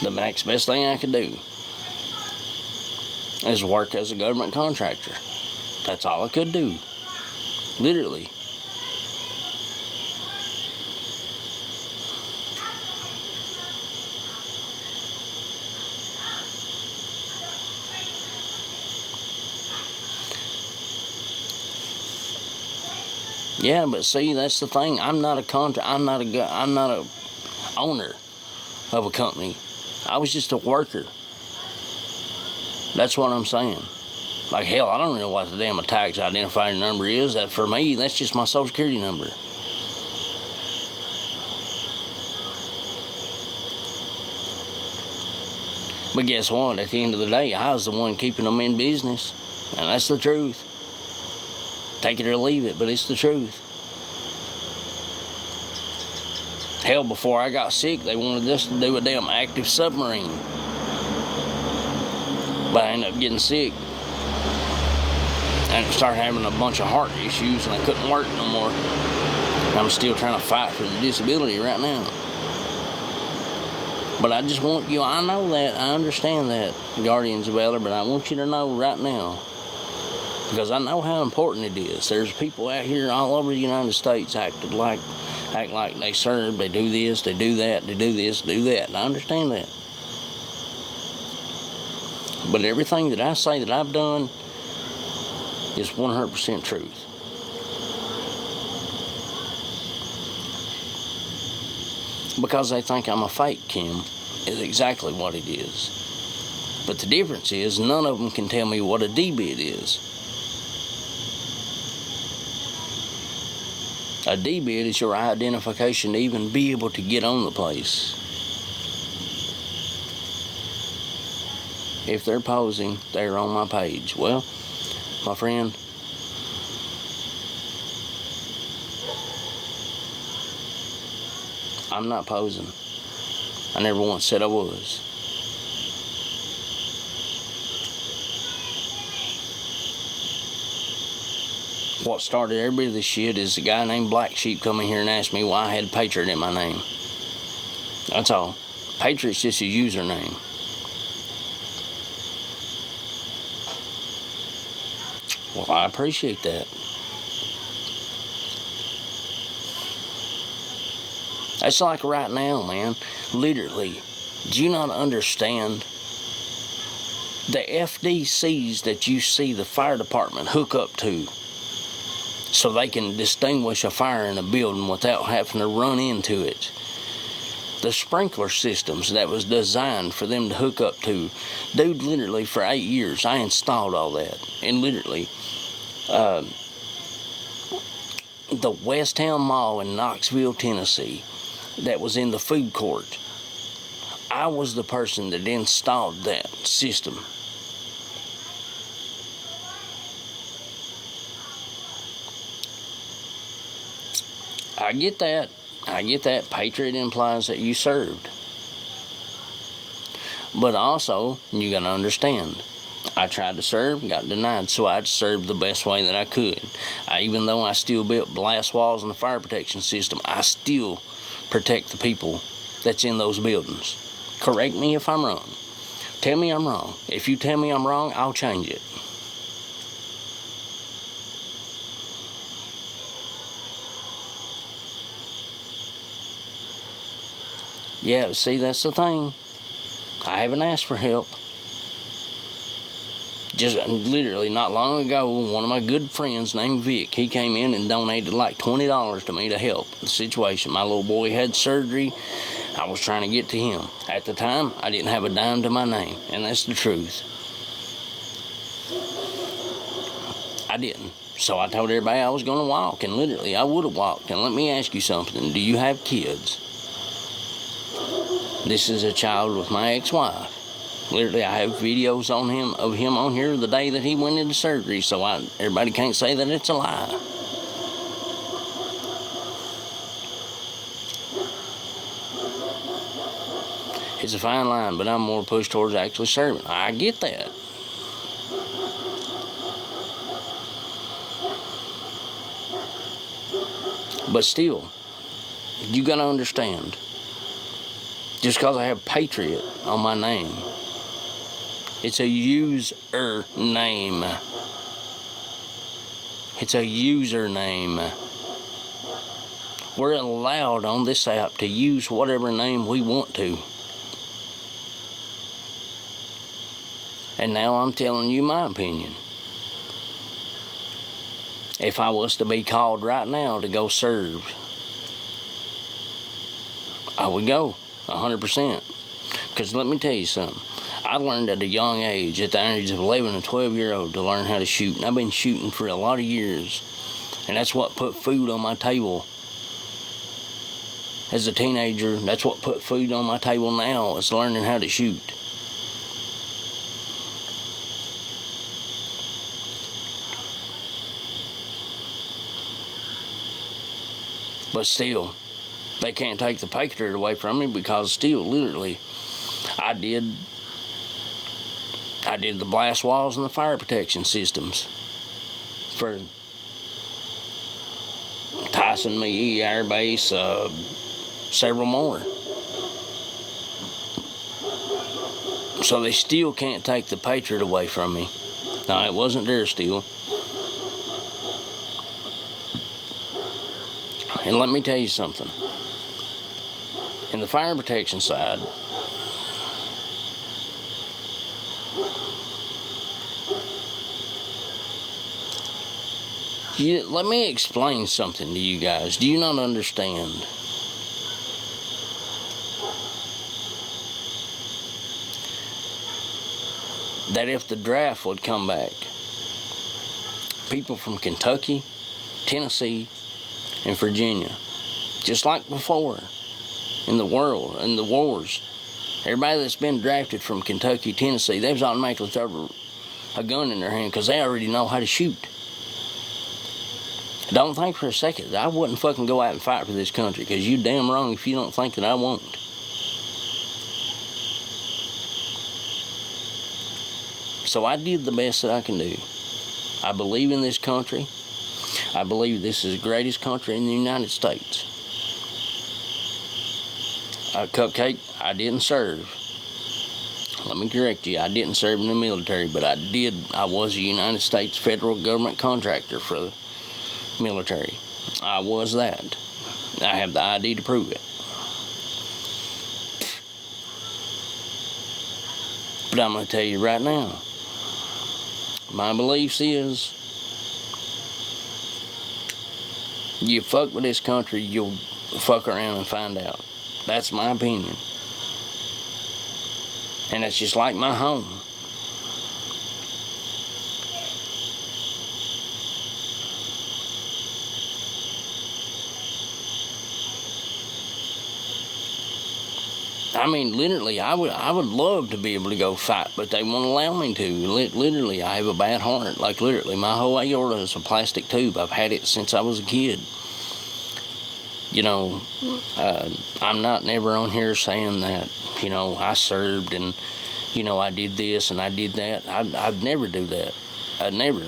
the next best thing I could do is work as a government contractor. That's all I could do. Literally. Yeah, but see, that's the thing. I'm not a owner of a company. I was just a worker. That's what I'm saying. Like, hell, I don't know what the damn tax identifier number is. That, for me, that's just my social security number. But guess what? At the end of the day, I was the one keeping them in business. And that's the truth. Take it or leave it, but it's the truth. Hell, before I got sick, they wanted us to do a damn active submarine. But I ended up getting sick. And started having a bunch of heart issues, and I couldn't work no more. I'm still trying to fight for the disability right now. But I just want you, I know that, I understand that, Guardians of Valor, but I want you to know right now, because I know how important it is. There's people out here all over the United States act like they serve, they do this, they do that, they do this, do that. And I understand that. But everything that I say that I've done is 100% truth. Because they think I'm a fake, Kim, is exactly what it is. But the difference is, none of them can tell me what a D-bid is. A D-bid is your identification to even be able to get on the place. If they're posing, they're on my page. Well, my friend, I'm not posing. I never once said I was. What started every bit of this shit is a guy named Black Sheep come in here and asked me why I had Patriot in my name. That's all. Patriot's just a username. Well, I appreciate that. That's like right now, man. Literally, do you not understand? The FDCs that you see the fire department hook up to so they can distinguish a fire in a building without having to run into it. The sprinkler systems that was designed for them to hook up to. Dude, literally for 8 years, I installed all that. And literally, the West Town Mall in Knoxville, Tennessee, that was in the food court, I was the person that installed that system. I get that. Patriot implies that you served. But also, you gotta understand, I tried to serve, got denied, so I'd serve the best way that I could. Even though I still built blast walls and the fire protection system, I still protect the people that's in those buildings. Correct me if I'm wrong. Tell me I'm wrong. If you tell me I'm wrong, I'll change it. Yeah, see, that's the thing. I haven't asked for help. Just literally not long ago, one of my good friends named Vic, he came in and donated like $20 to me to help the situation. My little boy had surgery. I was trying to get to him. At the time, I didn't have a dime to my name, and that's the truth. I didn't. So I told everybody I was going to walk, and literally I would have walked. And let me ask you something. Do you have kids? This is a child with my ex-wife. Literally, I have videos of him on here the day that he went into surgery, so everybody can't say that it's a lie. It's a fine line, but I'm more pushed towards actually serving. I get that. But still, you gotta understand, just because I have Patriot on my name, it's a user name. It's a username. We're allowed on this app to use whatever name we want to. And now I'm telling you my opinion. If I was to be called right now to go serve, I would go 100%. Because let me tell you something. I learned at a young age, at the age of 11 and 12-year-old, to learn how to shoot. And I've been shooting for a lot of years. And that's what put food on my table. As a teenager, that's what put food on my table now, is learning how to shoot. But still, they can't take the Patriot away from me, because still, literally, I did the blast walls and the fire protection systems for Tyson McGee Air Base, several more. So they still can't take the Patriot away from me. No, it wasn't there still. And let me tell you something. In the fire protection side, let me explain something to you guys. Do you not understand? That if the draft would come back, people from Kentucky, Tennessee, and Virginia, just like before in the world, in the wars, everybody that's been drafted from Kentucky, Tennessee, they was automatically throw a gun in their hand, because they already know how to shoot. Don't think for a second that I wouldn't fucking go out and fight for this country, because you damn wrong if you don't think that I won't. So I did the best that I can do. I believe in this country. I believe this is the greatest country in the United States. Cupcake, I didn't serve. Let me correct you, I didn't serve in the military, but I was a United States federal government contractor for the military. I was that. I have the ID to prove it. But I'm going to tell you right now, my beliefs is, you fuck with this country, you'll fuck around and find out. That's my opinion. And it's just like my home. I mean, literally, I would love to be able to go fight, but they won't allow me to. Literally, I have a bad heart. Like, literally, my whole aorta is a plastic tube. I've had it since I was a kid. You know, I'm not never on here saying that, you know, I served and, you know, I did this and I did that. I'd never do that. I'd never.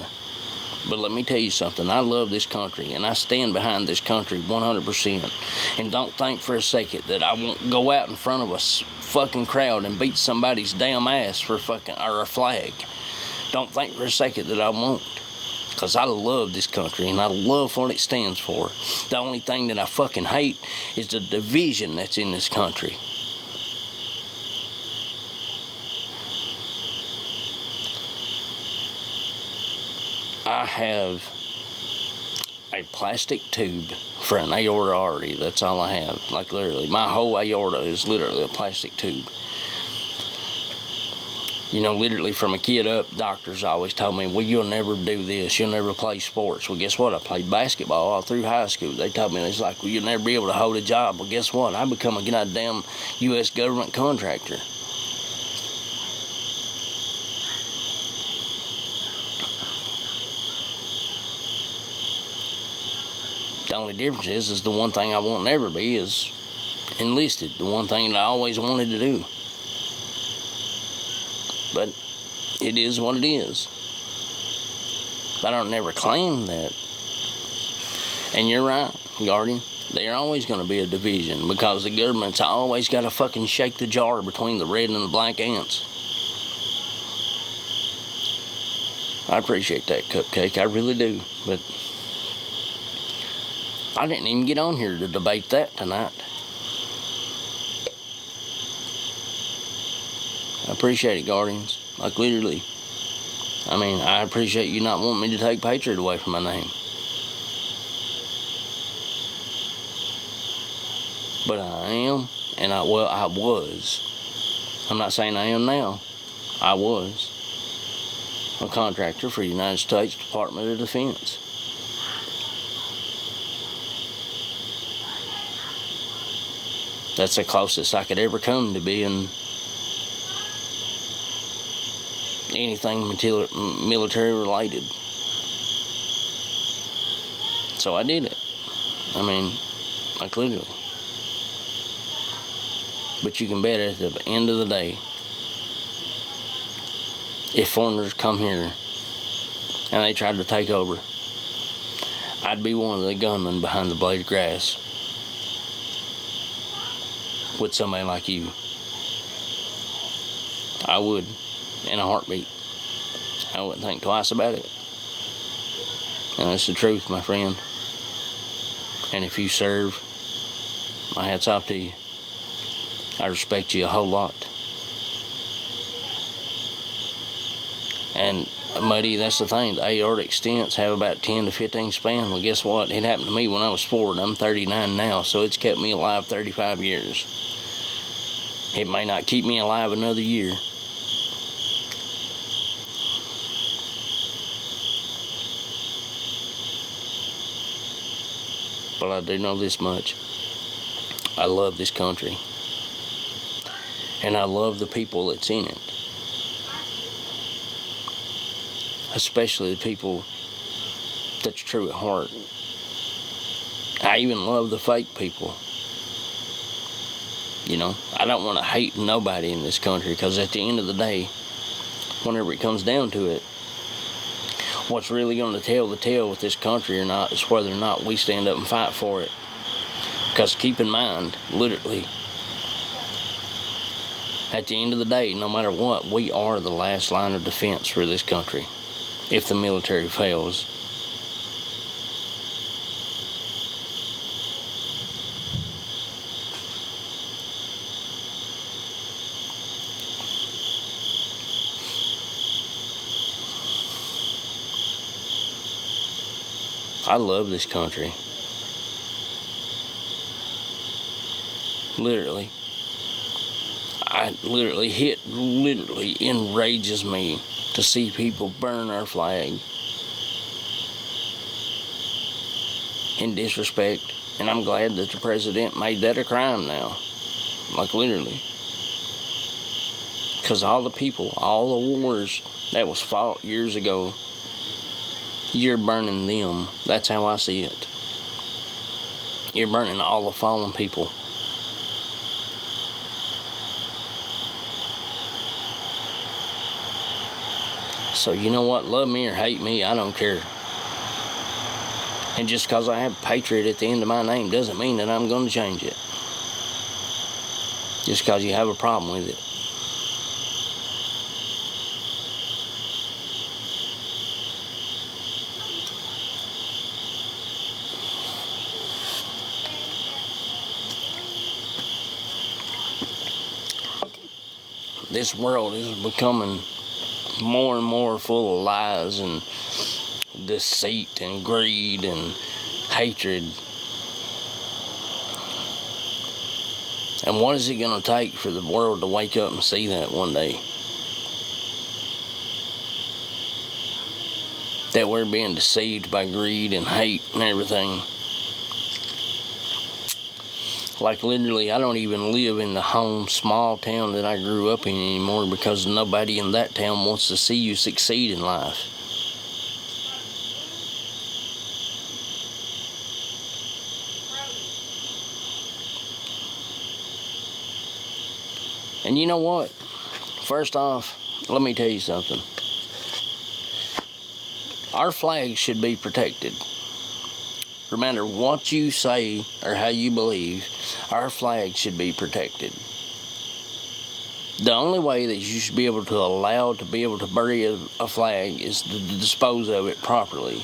But let me tell you something. I love this country, and I stand behind this country 100%. And don't think for a second that I won't go out in front of a fucking crowd and beat somebody's damn ass for or a flag. Don't think for a second that I won't. Because I love this country, and I love what it stands for. The only thing that I fucking hate is the division that's in this country. I have a plastic tube for an aorta artery. That's all I have. Like, literally, my whole aorta is literally a plastic tube. You know, literally from a kid up, doctors always told me, well, you'll never do this. You'll never play sports. Well, guess what? I played basketball all through high school. They told me, it's like, well, you'll never be able to hold a job. Well, guess what? I become a goddamn U.S. government contractor. The only difference is the one thing I won't never be is enlisted. The one thing that I always wanted to do. But it is what it is. I don't never claim that. And you're right, Guardian. There's always going to be a division because the government's always got to fucking shake the jar between the red and the black ants. I appreciate that, Cupcake. I really do. But I didn't even get on here to debate that tonight. I appreciate it, Guardians. Like, literally. I mean, I appreciate you not wanting me to take Patriot away from my name. But I am, and I was. I'm not saying I am now. I was a contractor for the United States Department of Defense. That's the closest I could ever come to being anything military related. So I did it. I mean, like literally. But you can bet at the end of the day, if foreigners come here and they tried to take over, I'd be one of the gunmen behind the blade of grass with somebody like you. I would, in a heartbeat. I wouldn't think twice about it. And that's the truth, my friend. And if you serve, my hat's off to you. I respect you a whole lot. And Muddy, that's the thing. The aortic stents have about 10 to 15 span. Well, guess what? It happened to me when I was 4, and I'm 39 now, so it's kept me alive 35 years. It may not keep me alive another year. But I do know this much. I love this country. And I love the people that's in it. Especially the people that's true at heart. I even love the fake people. You know, I don't want to hate nobody in this country, because at the end of the day, whenever it comes down to it, what's really going to tell the tale with this country or not is whether or not we stand up and fight for it. Because keep in mind, literally, at the end of the day, no matter what, we are the last line of defense for this country if the military fails. I love this country. Literally. Literally enrages me to see people burn our flag in disrespect. And I'm glad that the president made that a crime now. Like literally. Because all the people, all the wars that was fought years ago, you're burning them. That's how I see it. You're burning all the fallen people. So you know what? Love me or hate me, I don't care. And just because I have Patriot at the end of my name doesn't mean that I'm going to change it. Just because you have a problem with it. This world is becoming more and more full of lies and deceit and greed and hatred. And what is it going to take for the world to wake up and see that one day? that we're being deceived by greed and hate and everything. Like literally, I don't even live in the home small town that I grew up in anymore because nobody in that town wants to see you succeed in life. And you know what? First off, let me tell you something. Our flag should be protected. No matter what you say or how you believe, our flag should be protected. The only way that you should be able to allow to be able to bury a flag is to dispose of it properly.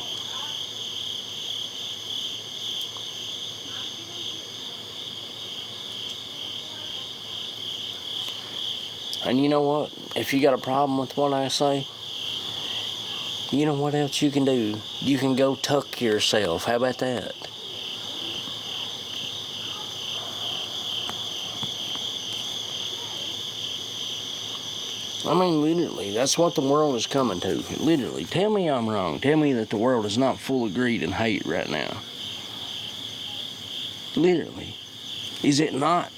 And you know what? If you got a problem with what I say, you know what else you can do? You can go tuck yourself. How about that? I mean, literally, that's what the world is coming to. Literally, tell me I'm wrong. Tell me that the world is not full of greed and hate right now. Literally. Is it not?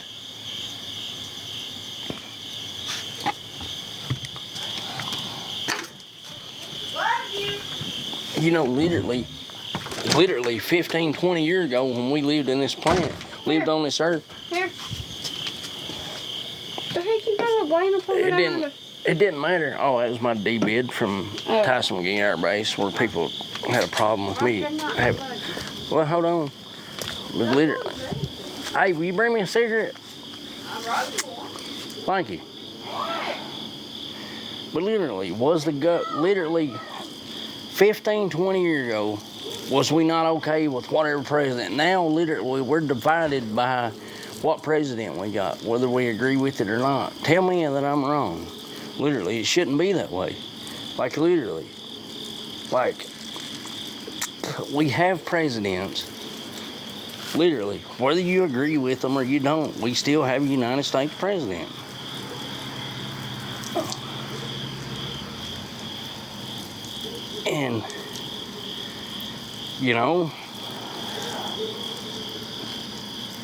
You know, literally 15, 20 years ago when we lived in this planet, lived on this earth. Here. The heck you got a blame up over there? It didn't matter. Oh, that was my D-bid from Tyson McGee Air Base where people had a problem with me. Well, hold on. But literally. Hey, will you bring me a cigarette? Thank you. But literally, literally 15, 20 years ago, was we not okay with whatever president? Now, literally, we're divided by what president we got, whether we agree with it or not. Tell me that I'm wrong. Literally, it shouldn't be that way. Like, literally. Like, we have presidents, literally, whether you agree with them or you don't, we still have a United States president. And, you know,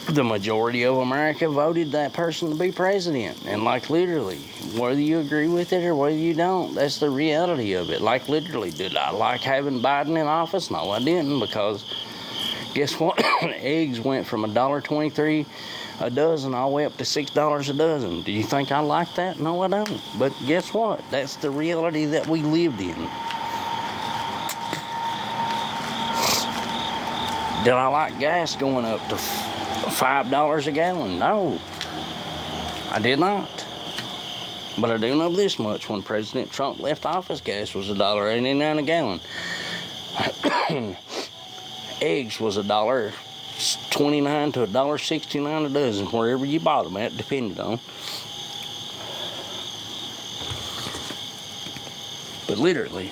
the majority of America voted that person to be president. And like literally, whether you agree with it or whether you don't, that's the reality of it. Like literally, did I like having Biden in office? No, I didn't, because guess what? Eggs went from $1.23 a dozen all the way up to $6 a dozen. Do you think I like that? No, I don't. But guess what? That's the reality that we lived in. Did I like gas going up to $5 a gallon? No, I did not. But I do know this much: when President Trump left office, gas was $1.89 a gallon. Eggs was $1.29 to $1.69 a dozen, wherever you bought them at, depended on. But literally,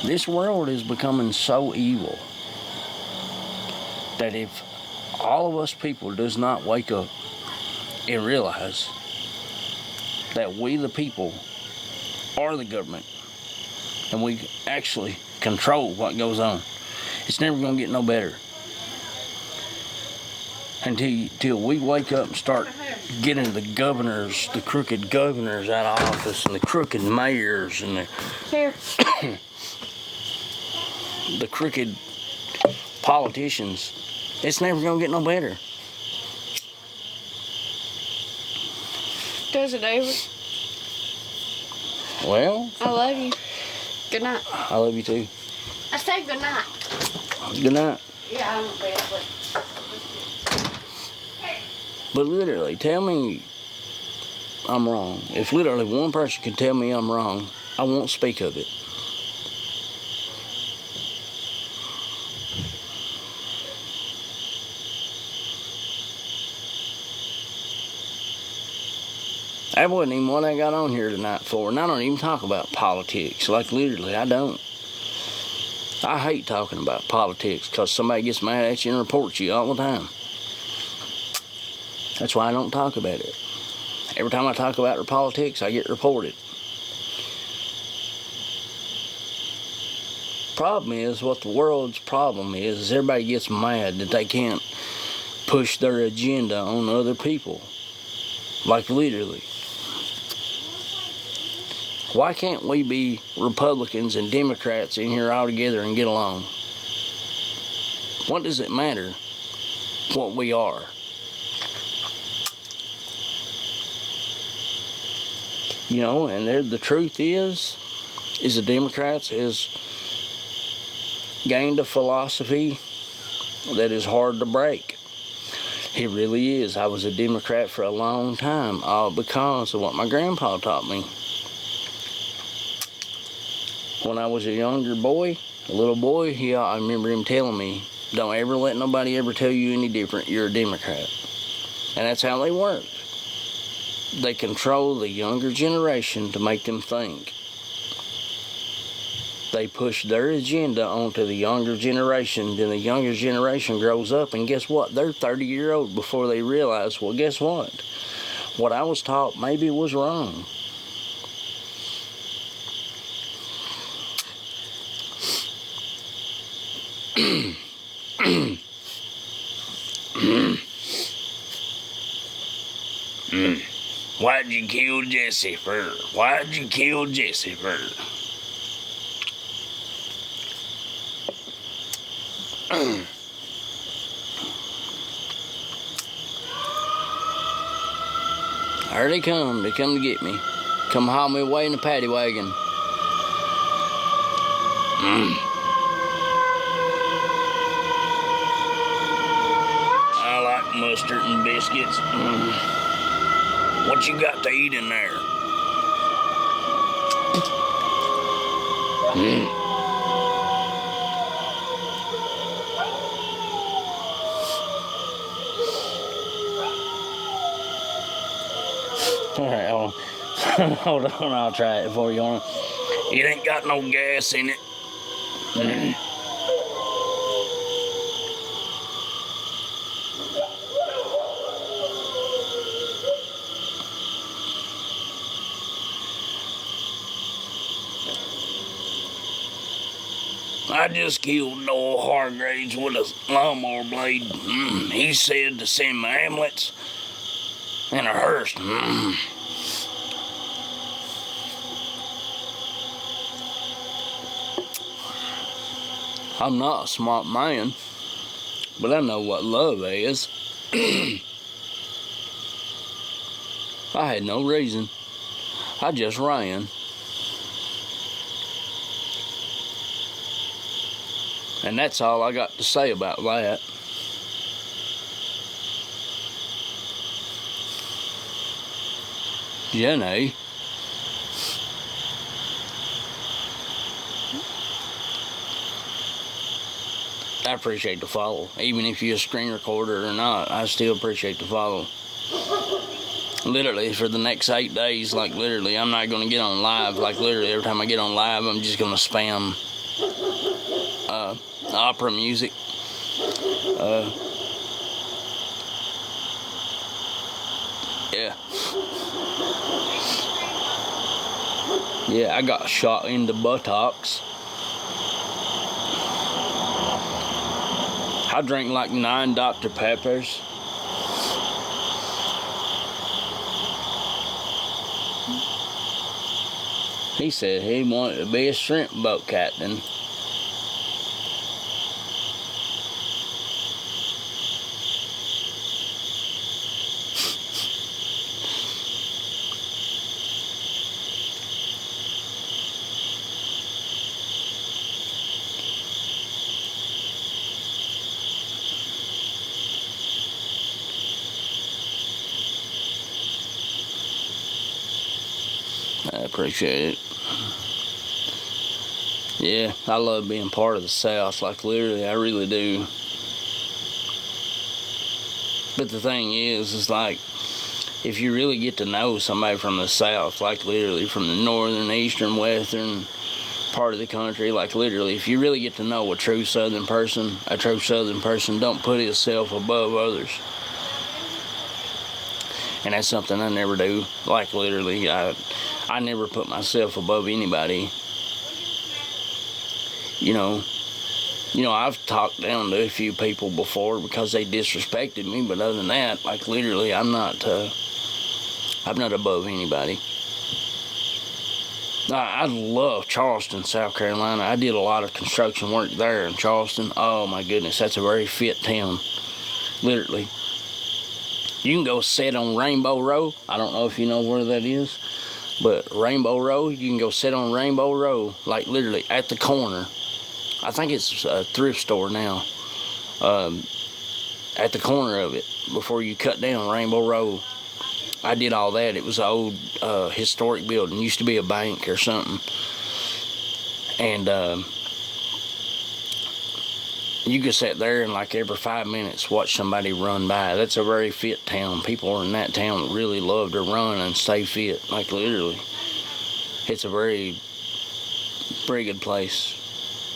this world is becoming so evil that if all of us people does not wake up and realize that we the people are the government and we actually control what goes on, it's never going to get no better until we wake up and start getting the governors, the crooked governors out of office, and the crooked mayors, and the crooked politicians. It's never gonna get no better. Does it ever? Well, I love you. Good night. I love you too. I said good night. Good night. Yeah, I'm bad, But literally, tell me I'm wrong. If literally one person can tell me I'm wrong, I won't speak of it. That wasn't even what I got on here tonight for, and I don't even talk about politics. Like, literally, I don't. I hate talking about politics because somebody gets mad at you and reports you all the time. That's why I don't talk about it. Every time I talk about politics, I get reported. Problem is, what the world's problem is everybody gets mad that they can't push their agenda on other people. Like literally. Why can't we be Republicans and Democrats in here all together and get along? What does it matter what we are? You know, and the truth is the Democrats has gained a philosophy that is hard to break. It really is. I was a Democrat for a long time, all because of what my grandpa taught me. When I was a younger boy, a little boy, I remember him telling me, don't ever let nobody ever tell you any different. You're a Democrat. And that's how they work. They control the younger generation to make them think. They push their agenda onto the younger generation, then the younger generation grows up, and guess what? They're 30-year-old before they realize, well, guess what? What I was taught maybe was wrong. Why'd you kill Jesse for? Why'd you kill Jesse for? Here they come. They come to get me. Come haul me away in the paddy wagon. I like mustard and biscuits. What you got to eat in there? Alright, hold on, I'll try it for you. It ain't got no gas in it. I just killed Noel Hargraves with a lawnmower blade. He said to send my ambulance and a hearse. I'm not a smart man, but I know what love is. I had no reason. I just ran. And that's all I got to say about that. Jenny. I appreciate the follow. Even if you're a screen recorder or not, I still appreciate the follow. Literally, for the next 8 days, like literally, I'm not going to get on live. Like literally, every time I get on live, I'm just going to spam opera music. Yeah. Yeah, I got shot in the buttocks. I drank like 9 Dr. Peppers. He said he wanted to be a shrimp boat captain. I appreciate it. Yeah, I love being part of the South, like literally, I really do. But the thing is like, if you really get to know somebody from the South, like literally from the northern, eastern, western part of the country, like literally, if you really get to know a true Southern person don't put himself above others. And that's something I never do. Like literally, I never put myself above anybody. you know, I've talked down to a few people before because they disrespected me, but other than that, like literally, I'm not above anybody. I love Charleston, South Carolina. I did a lot of construction work there in Charleston. Oh my goodness, that's a very fit town. Literally. You can go sit on Rainbow Row. I don't know if you know where that is, but Rainbow Row, you can go sit on Rainbow Row, like literally at the corner. I think it's a thrift store now. At the corner of it, before you cut down Rainbow Row. I did all that. It was an old historic building. Used to be a bank or something. And you could sit there and like every 5 minutes watch somebody run by. That's a very fit town. People in that town really love to run and stay fit. Like literally. It's a very good place.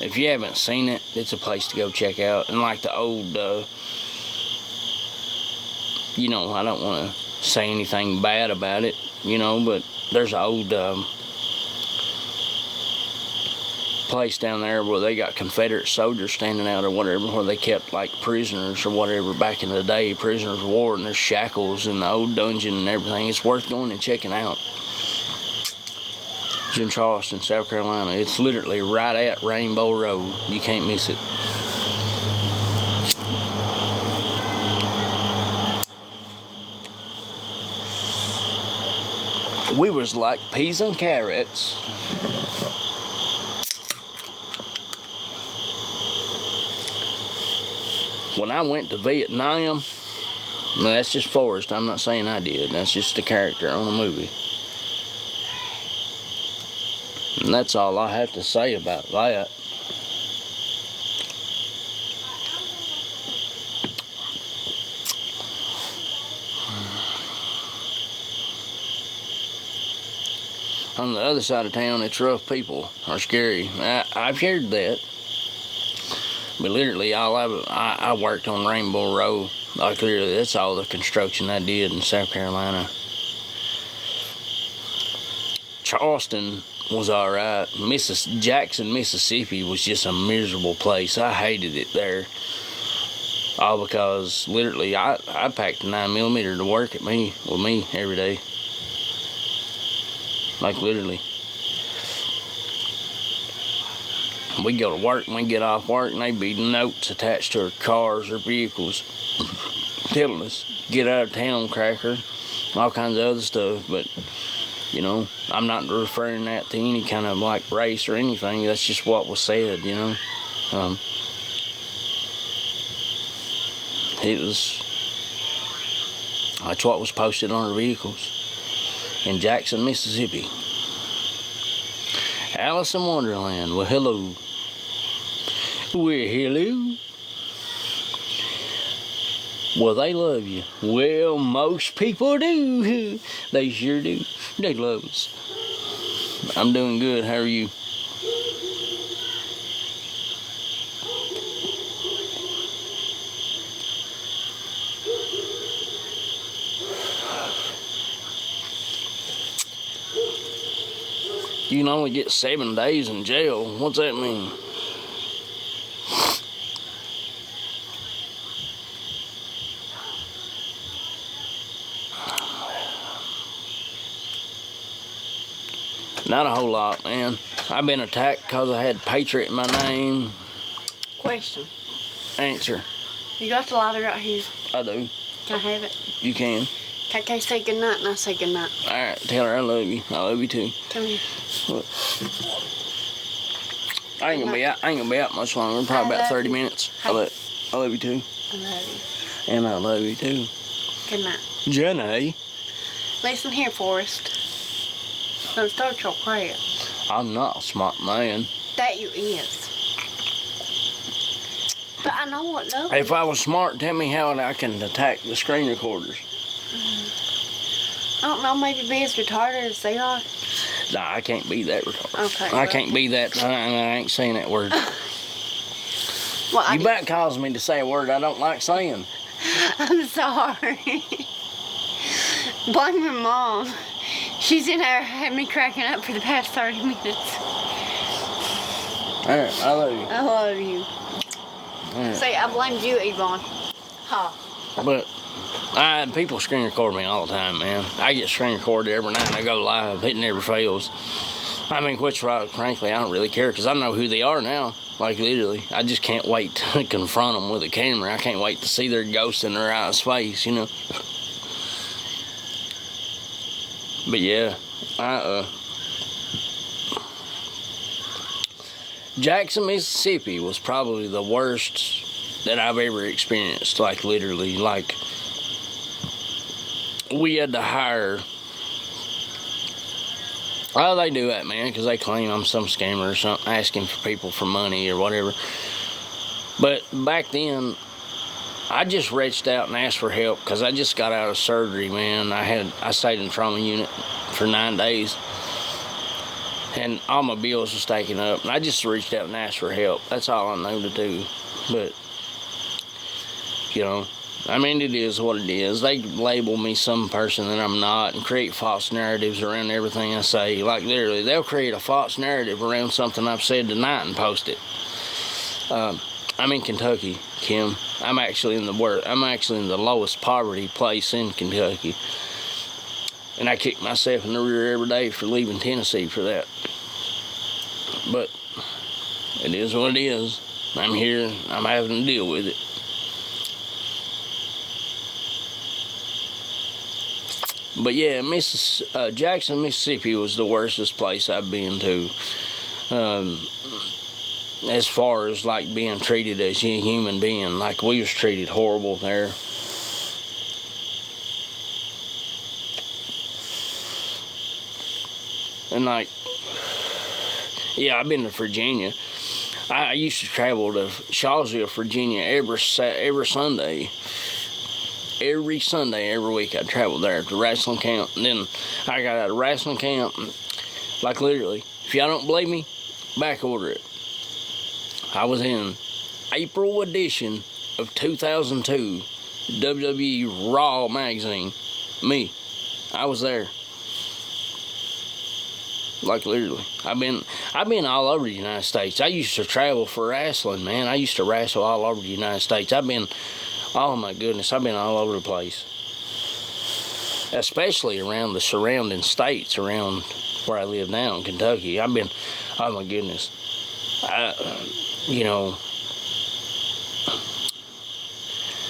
If you haven't seen it, it's a place to go check out. And like the old, I don't want to say anything bad about it, but there's an old place down there where they got Confederate soldiers standing out or whatever, where they kept like prisoners or whatever back in the day, prisoners of war, and there's shackles in the old dungeon and everything. It's worth going and checking out. It's in Charleston, South Carolina. It's literally right at Rainbow Road. You can't miss it. We was like peas and carrots. When I went to Vietnam, now that's just Forrest. I'm not saying I did. That's just the character on the movie. And that's all I have to say about that. On the other side of town, it's rough people are scary. I've heard that. But literally, I worked on Rainbow Row. Like literally, that's all the construction I did in South Carolina. Charleston was alright. Jackson, Mississippi was just a miserable place. I hated it there. All because literally, I packed a 9mm to work with me every day. Like literally. We go to work and we get off work and they be notes attached to our cars or vehicles telling us, get out of town, cracker, all kinds of other stuff. But, I'm not referring that to any kind of like race or anything. That's just what was said, That's what was posted on our vehicles. In Jackson, Mississippi. Alice in Wonderland. Well, hello. Well, hello. Well, they love you. Well, most people do. They sure do. They love us. I'm doing good. How are you? You can only get 7 days in jail. What's that mean? Not a whole lot, man. I've been attacked because I had Patriot in my name. Question. Answer. You got the lighter right here. I do. Can I have it? You can. Okay, say goodnight and I say goodnight. Alright, tell her I love you. I love you too. Come here. Look. I ain't gonna be out much longer. Probably about 30 minutes. I love you too. I love you. And I love you too. Good night. Jenny. Listen here, Forrest. Don't start your crap. I'm not a smart man. That you is. But I know what though. If I was smart, tell me how I can attack the screen recorders. I don't know, maybe be as retarded as they are. Nah, I can't be that retarded. Okay. I can't be that. I ain't saying that word. Well, You better cause me to say a word I don't like saying. I'm sorry. Blame your mom. She's in there had me cracking up for the past 30 minutes. Alright, I love you. I love you. Alright. See, I blamed you, Yvonne. Ha. But people screen record me all the time, man. I get screen recorded every night. I go live. It never fails. I mean, which, frankly, I don't really care because I know who they are now. Like, literally. I just can't wait to confront them with a camera. I can't wait to see their ghost in their eyes face, you know. But, yeah. Jackson, Mississippi was probably the worst that I've ever experienced. Like, literally. Like, we had to hire... Oh, they do that, man, because they claim I'm some scammer or something, asking for people for money or whatever. But back then, I just reached out and asked for help because I just got out of surgery, man. I stayed in the trauma unit for 9 days, and all my bills was taken up. And I just reached out and asked for help. That's all I know to do. But, you know, I mean, it is what it is. They label me some person that I'm not and create false narratives around everything I say. Like, literally, they'll create a false narrative around something I've said tonight and post it. I'm in Kentucky, Kim. I'm actually in the lowest poverty place in Kentucky. And I kick myself in the rear every day for leaving Tennessee for that. But it is what it is. I'm here. I'm having to deal with it. But yeah, Jackson, Mississippi was the worstest place I've been to. As far as like being treated as a human being. Like, we was treated horrible there. And like, yeah, I've been to Virginia. I used to travel to Shawsville, Virginia every Sunday. Every Sunday, every week, I'd travel there to wrestling camp. And then I got out of wrestling camp. And, like, literally, if y'all don't believe me, back order it. I was in April edition of 2002 WWE Raw magazine. Me. I was there. Like, literally. I've been all over the United States. I used to travel for wrestling, man. I used to wrestle all over the United States. Oh my goodness, I've been all over the place. Especially around the surrounding states, around where I live now in Kentucky. Oh my goodness. You know,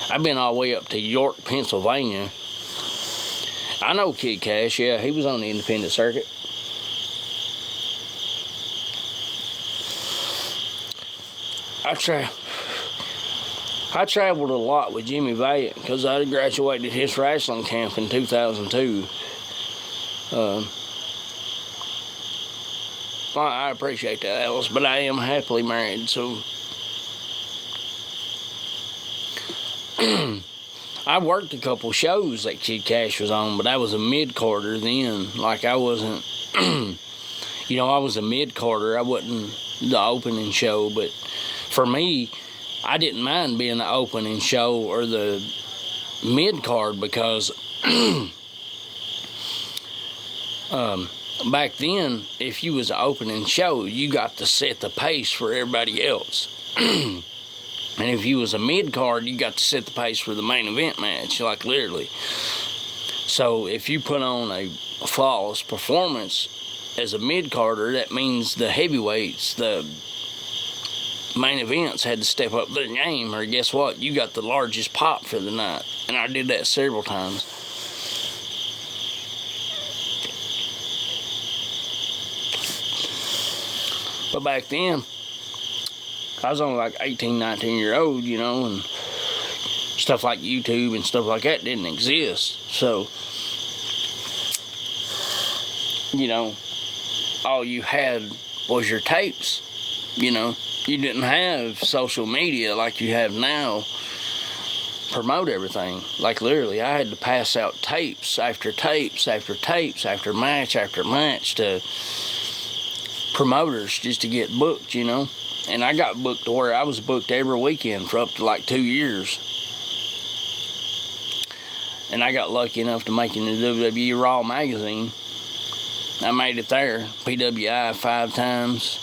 I've been all the way up to York, Pennsylvania. I know Kid Cash, yeah, he was on the independent circuit. I traveled a lot with Jimmy Valiant because I graduated his wrestling camp in 2002. I appreciate that, Alice, but I am happily married, so... I worked a couple shows that Kid Cash was on, but I was a mid-carder then. Like, I wasn't... you know, I was a mid-carder. I wasn't the opening show, but for me... I didn't mind being the opening show or the mid-card because back then, if you was the opening show, you got to set the pace for everybody else. And if you was a mid-card, you got to set the pace for the main event match, like literally. So if you put on a flawless performance as a mid-carder, that means the heavyweights, the main events had to step up their game, or guess what? You got the largest pop for the night. And I did that several times. But back then, I was only like 18, 19 year old, you know, and stuff like YouTube and stuff like that didn't exist. So, you know, all you had was your tapes, you know. You didn't have social media like you have now. Promote everything. Like literally, I had to pass out tapes after tapes after tapes after match to promoters just to get booked, you know. And I got booked to where I was booked every weekend for up to like 2 years. And I got lucky enough to make it in the WWE Raw magazine. I made it there, PWI 5 times.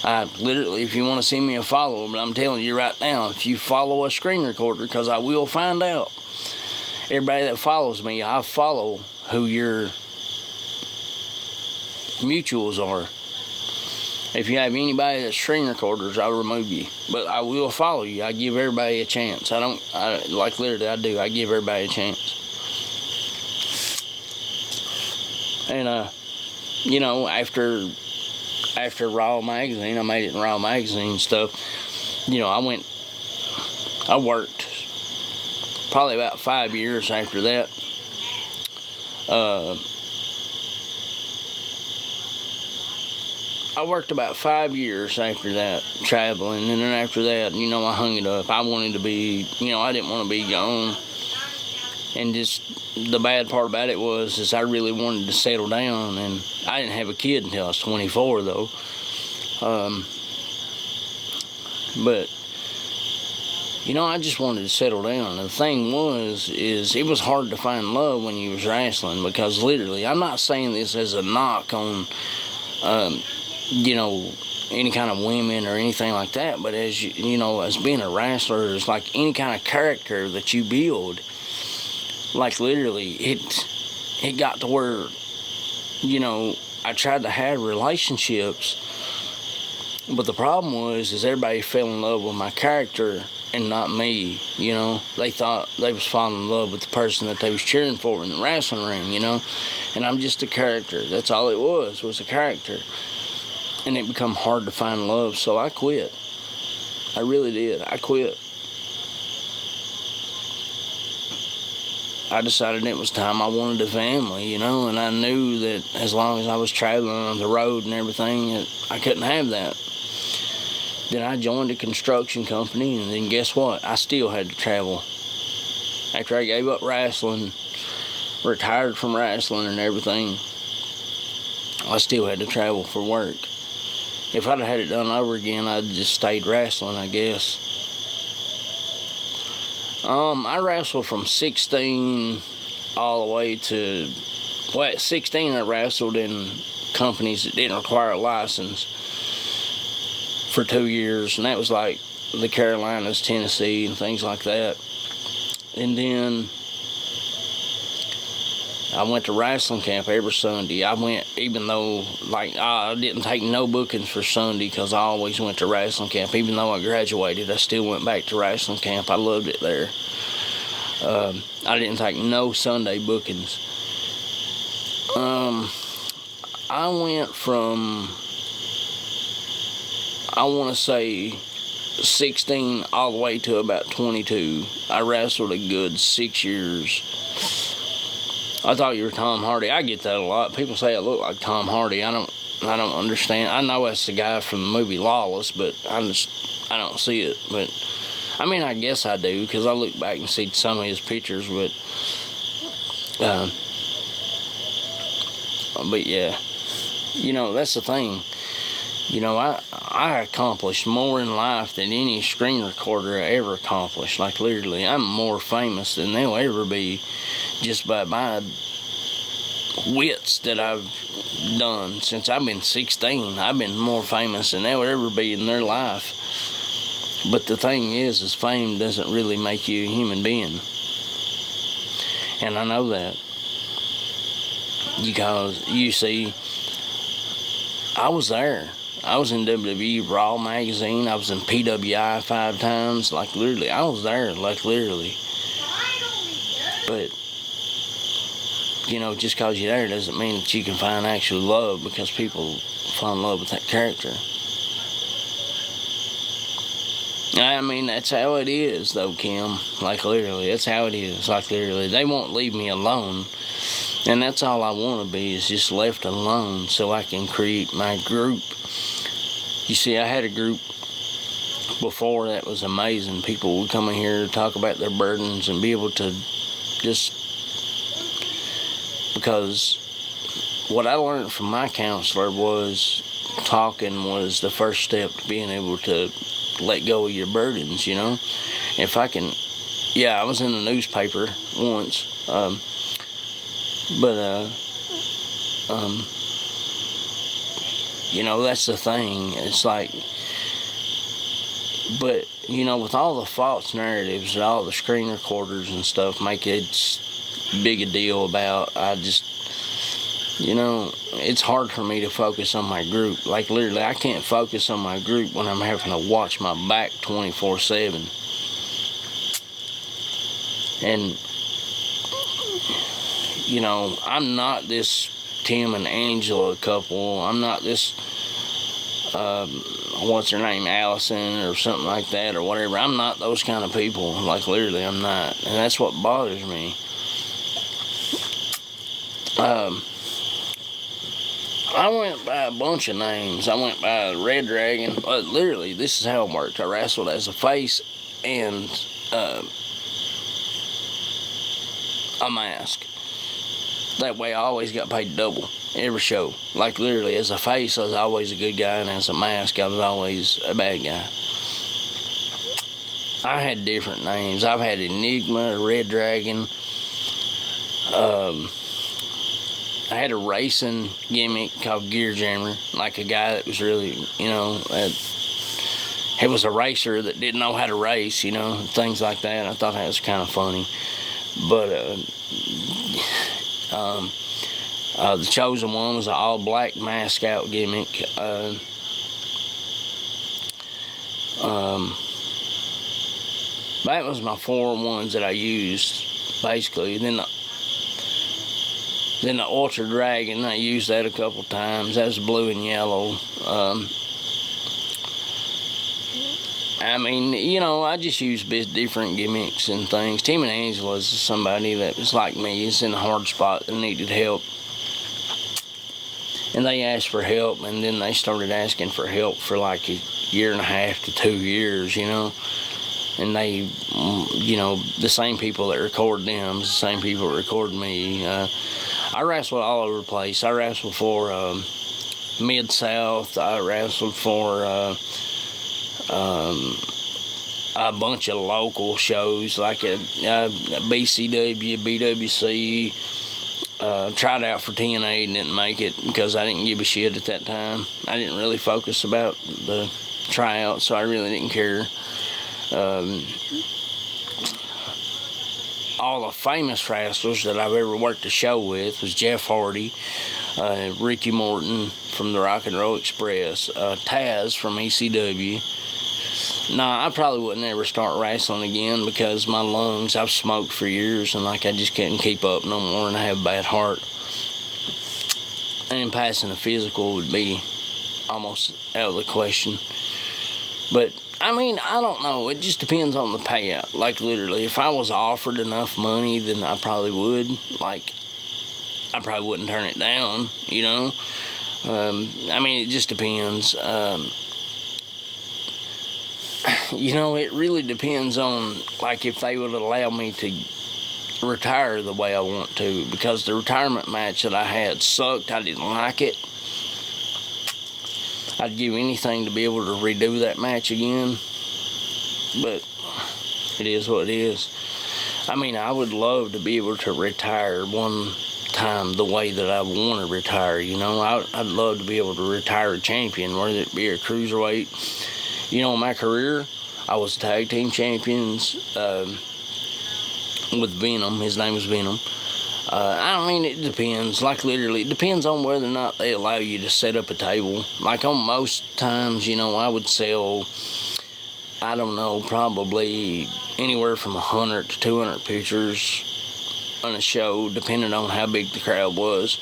Literally, if you want to see me a follow, but I'm telling you right now, if you follow a screen recorder, because I will find out. Everybody that follows me, I follow who your mutuals are. If you have anybody that's screen recorders, I'll remove you. But I will follow you. I give everybody a chance. Like literally I do. I give everybody a chance. And, you know, after Raw Magazine, I made it in Raw Magazine and stuff. You know, I worked probably about 5 years after that. I worked about 5 years after that, traveling, and then after that, you know, I hung it up. I wanted to be, you know, I didn't want to be gone. And just the bad part about it is I really wanted to settle down, and I didn't have a kid until I was 24, though. But, you know, I just wanted to settle down. And the thing is it was hard to find love when you was wrestling, because literally, I'm not saying this as a knock on, you know, any kind of women or anything like that, but as you know, as being a wrestler, it's like any kind of character that you build. Like literally, it got to where, you know, I tried to have relationships, but the problem is everybody fell in love with my character and not me. You know, they thought they was falling in love with the person that they was cheering for in the wrestling ring. You know, and I'm just a character. That's all it was a character. And it become hard to find love, so I quit. I really did. I quit. I decided it was time I wanted a family, you know, and I knew that as long as I was traveling on the road and everything, I couldn't have that. Then I joined a construction company, and then guess what? I still had to travel. After I gave up wrestling, retired from wrestling and everything, I still had to travel for work. If I'd have had it done over again, I'd just stayed wrestling, I guess. I wrestled from 16 all the way to, well, at 16 I wrestled in companies that didn't require a license for 2 years, and that was like the Carolinas, Tennessee, and things like that. And then I went to wrestling camp every Sunday. I went, even though, like, I didn't take no bookings for Sunday because I always went to wrestling camp. Even though I graduated, I still went back to wrestling camp. I loved it there. I didn't take no Sunday bookings. I went from, I want to say, 16 all the way to about 22. I wrestled a good 6 years. I thought you were Tom Hardy. I get that a lot. People say I look like Tom Hardy. I don't understand. I know that's the guy from the movie Lawless, but I don't see it. But I mean, I guess I do, because I look back and see some of his pictures. But yeah, you know, that's the thing. You know, I accomplished more in life than any screen recorder I ever accomplished. Like literally, I'm more famous than they'll ever be, just by my wits that I've done since I've been 16. I've been more famous than they'll ever be in their life. But the thing is fame doesn't really make you a human being. And I know that. Because, you see, I was there. I was in WWE Raw Magazine. I was in PWI 5 times. Like, literally, I was there, like, literally. But, you know, just because you're there doesn't mean that you can find actual love, because people fall in love with that character. I mean, that's how it is, though, Kim. Like, literally, that's how it is. Like, literally, they won't leave me alone. And that's all I want to be, is just left alone so I can create my group. You see, I had a group before that was amazing. People would come in here to talk about their burdens and be able to just... Because what I learned from my counselor was talking was the first step to being able to let go of your burdens, you know? If I can... Yeah, I was in the newspaper once. You know, that's the thing. It's like, but, you know, with all the false narratives that all the screen recorders and stuff make it big a deal about, I just, you know, it's hard for me to focus on my group. Like, literally, I can't focus on my group when I'm having to watch my back 24/7. And, you know, I'm not this Tim and Angela couple. I'm not this, what's her name, Allison or something like that or whatever. I'm not those kind of people. Like, literally, I'm not. And that's what bothers me. I went by a bunch of names. I went by Red Dragon. Literally, this is how it worked. I wrestled as a face and a mask. That way I always got paid double every show. Like, literally, as a face I was always a good guy, and as a mask I was always a bad guy. I had different names. I've had Enigma, Red Dragon. I had a racing gimmick called Gear Jammer, like a guy that was really, you know, he was a racer that didn't know how to race, you know, things like that. I thought that was kind of funny. But the Chosen One was an all-black mask out gimmick. That was my 4 ones that I used, basically. And then the Ultra Dragon, I used that a couple times. That was blue and yellow. I mean, you know, I just use different gimmicks and things. Tim and Angela is somebody that was like me. It's in a hard spot that needed help. And they asked for help, and then they started asking for help for like a year and a half to 2 years, you know. And they, you know, the same people that record them, the same people that record me. I wrestled all over the place. I wrestled for Mid-South. I wrestled for a bunch of local shows like a BCW, BWC. Tried out for TNA and didn't make it because I didn't give a shit at that time. I didn't really focus about the tryout, so I really didn't care. All the famous wrestlers that I've ever worked a show with was Jeff Hardy, Ricky Morton from the Rock and Roll Express, Taz from ECW. Nah, I probably wouldn't ever start wrestling again because my lungs, I've smoked for years, and like I just couldn't keep up no more, and I have a bad heart. And passing a physical would be almost out of the question. But I mean, I don't know. It just depends on the payout. Like, literally, if I was offered enough money, then I probably would. Like, I probably wouldn't turn it down, you know? I mean, it just depends. You know, it really depends on, like, if they would allow me to retire the way I want to. Because the retirement match that I had sucked. I didn't like it. I'd give anything to be able to redo that match again, but it is what it is. I mean, I would love to be able to retire one time the way that I want to retire, you know. I'd love to be able to retire a champion, whether it be a cruiserweight. You know, in my career, I was tag team champions with Venom. His name was Venom. I mean, it depends. Like, literally, it depends on whether or not they allow you to set up a table. Like, on most times, you know, I would sell, I don't know, probably anywhere from 100 to 200 pictures on a show, depending on how big the crowd was,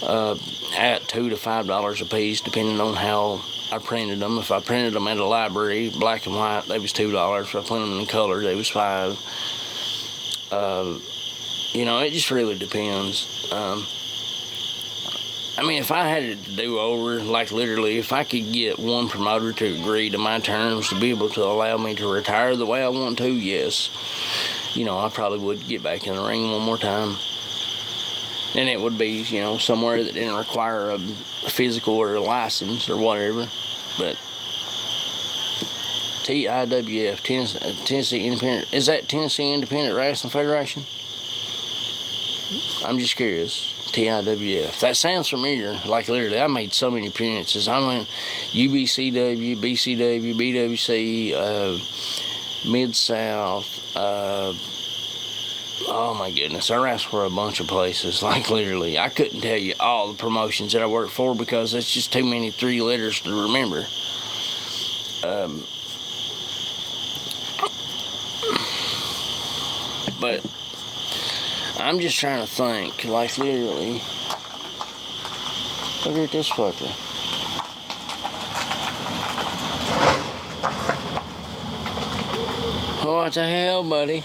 at $2 to $5 a piece, depending on how I printed them. If I printed them at a library, black and white, they was $2. If I printed them in color, they was $5. You know, it just really depends. I mean, if I had it to do over, like, literally, if I could get one promoter to agree to my terms to be able to allow me to retire the way I want to, yes. You know, I probably would get back in the ring one more time. And it would be, you know, somewhere that didn't require a physical or a license or whatever. But TIWF, Tennessee Independent, is that Tennessee Independent Wrestling Federation? I'm just curious. TIWF. That sounds familiar. Like literally, I made so many appearances. I went UBCW, BCW, BWC, Mid-South. Oh my goodness, I wrestled for a bunch of places. Like literally, I couldn't tell you all the promotions that I worked for because it's just too many 3 letters to remember. But I'm just trying to think, like literally. Look at this fucker. What the hell, buddy?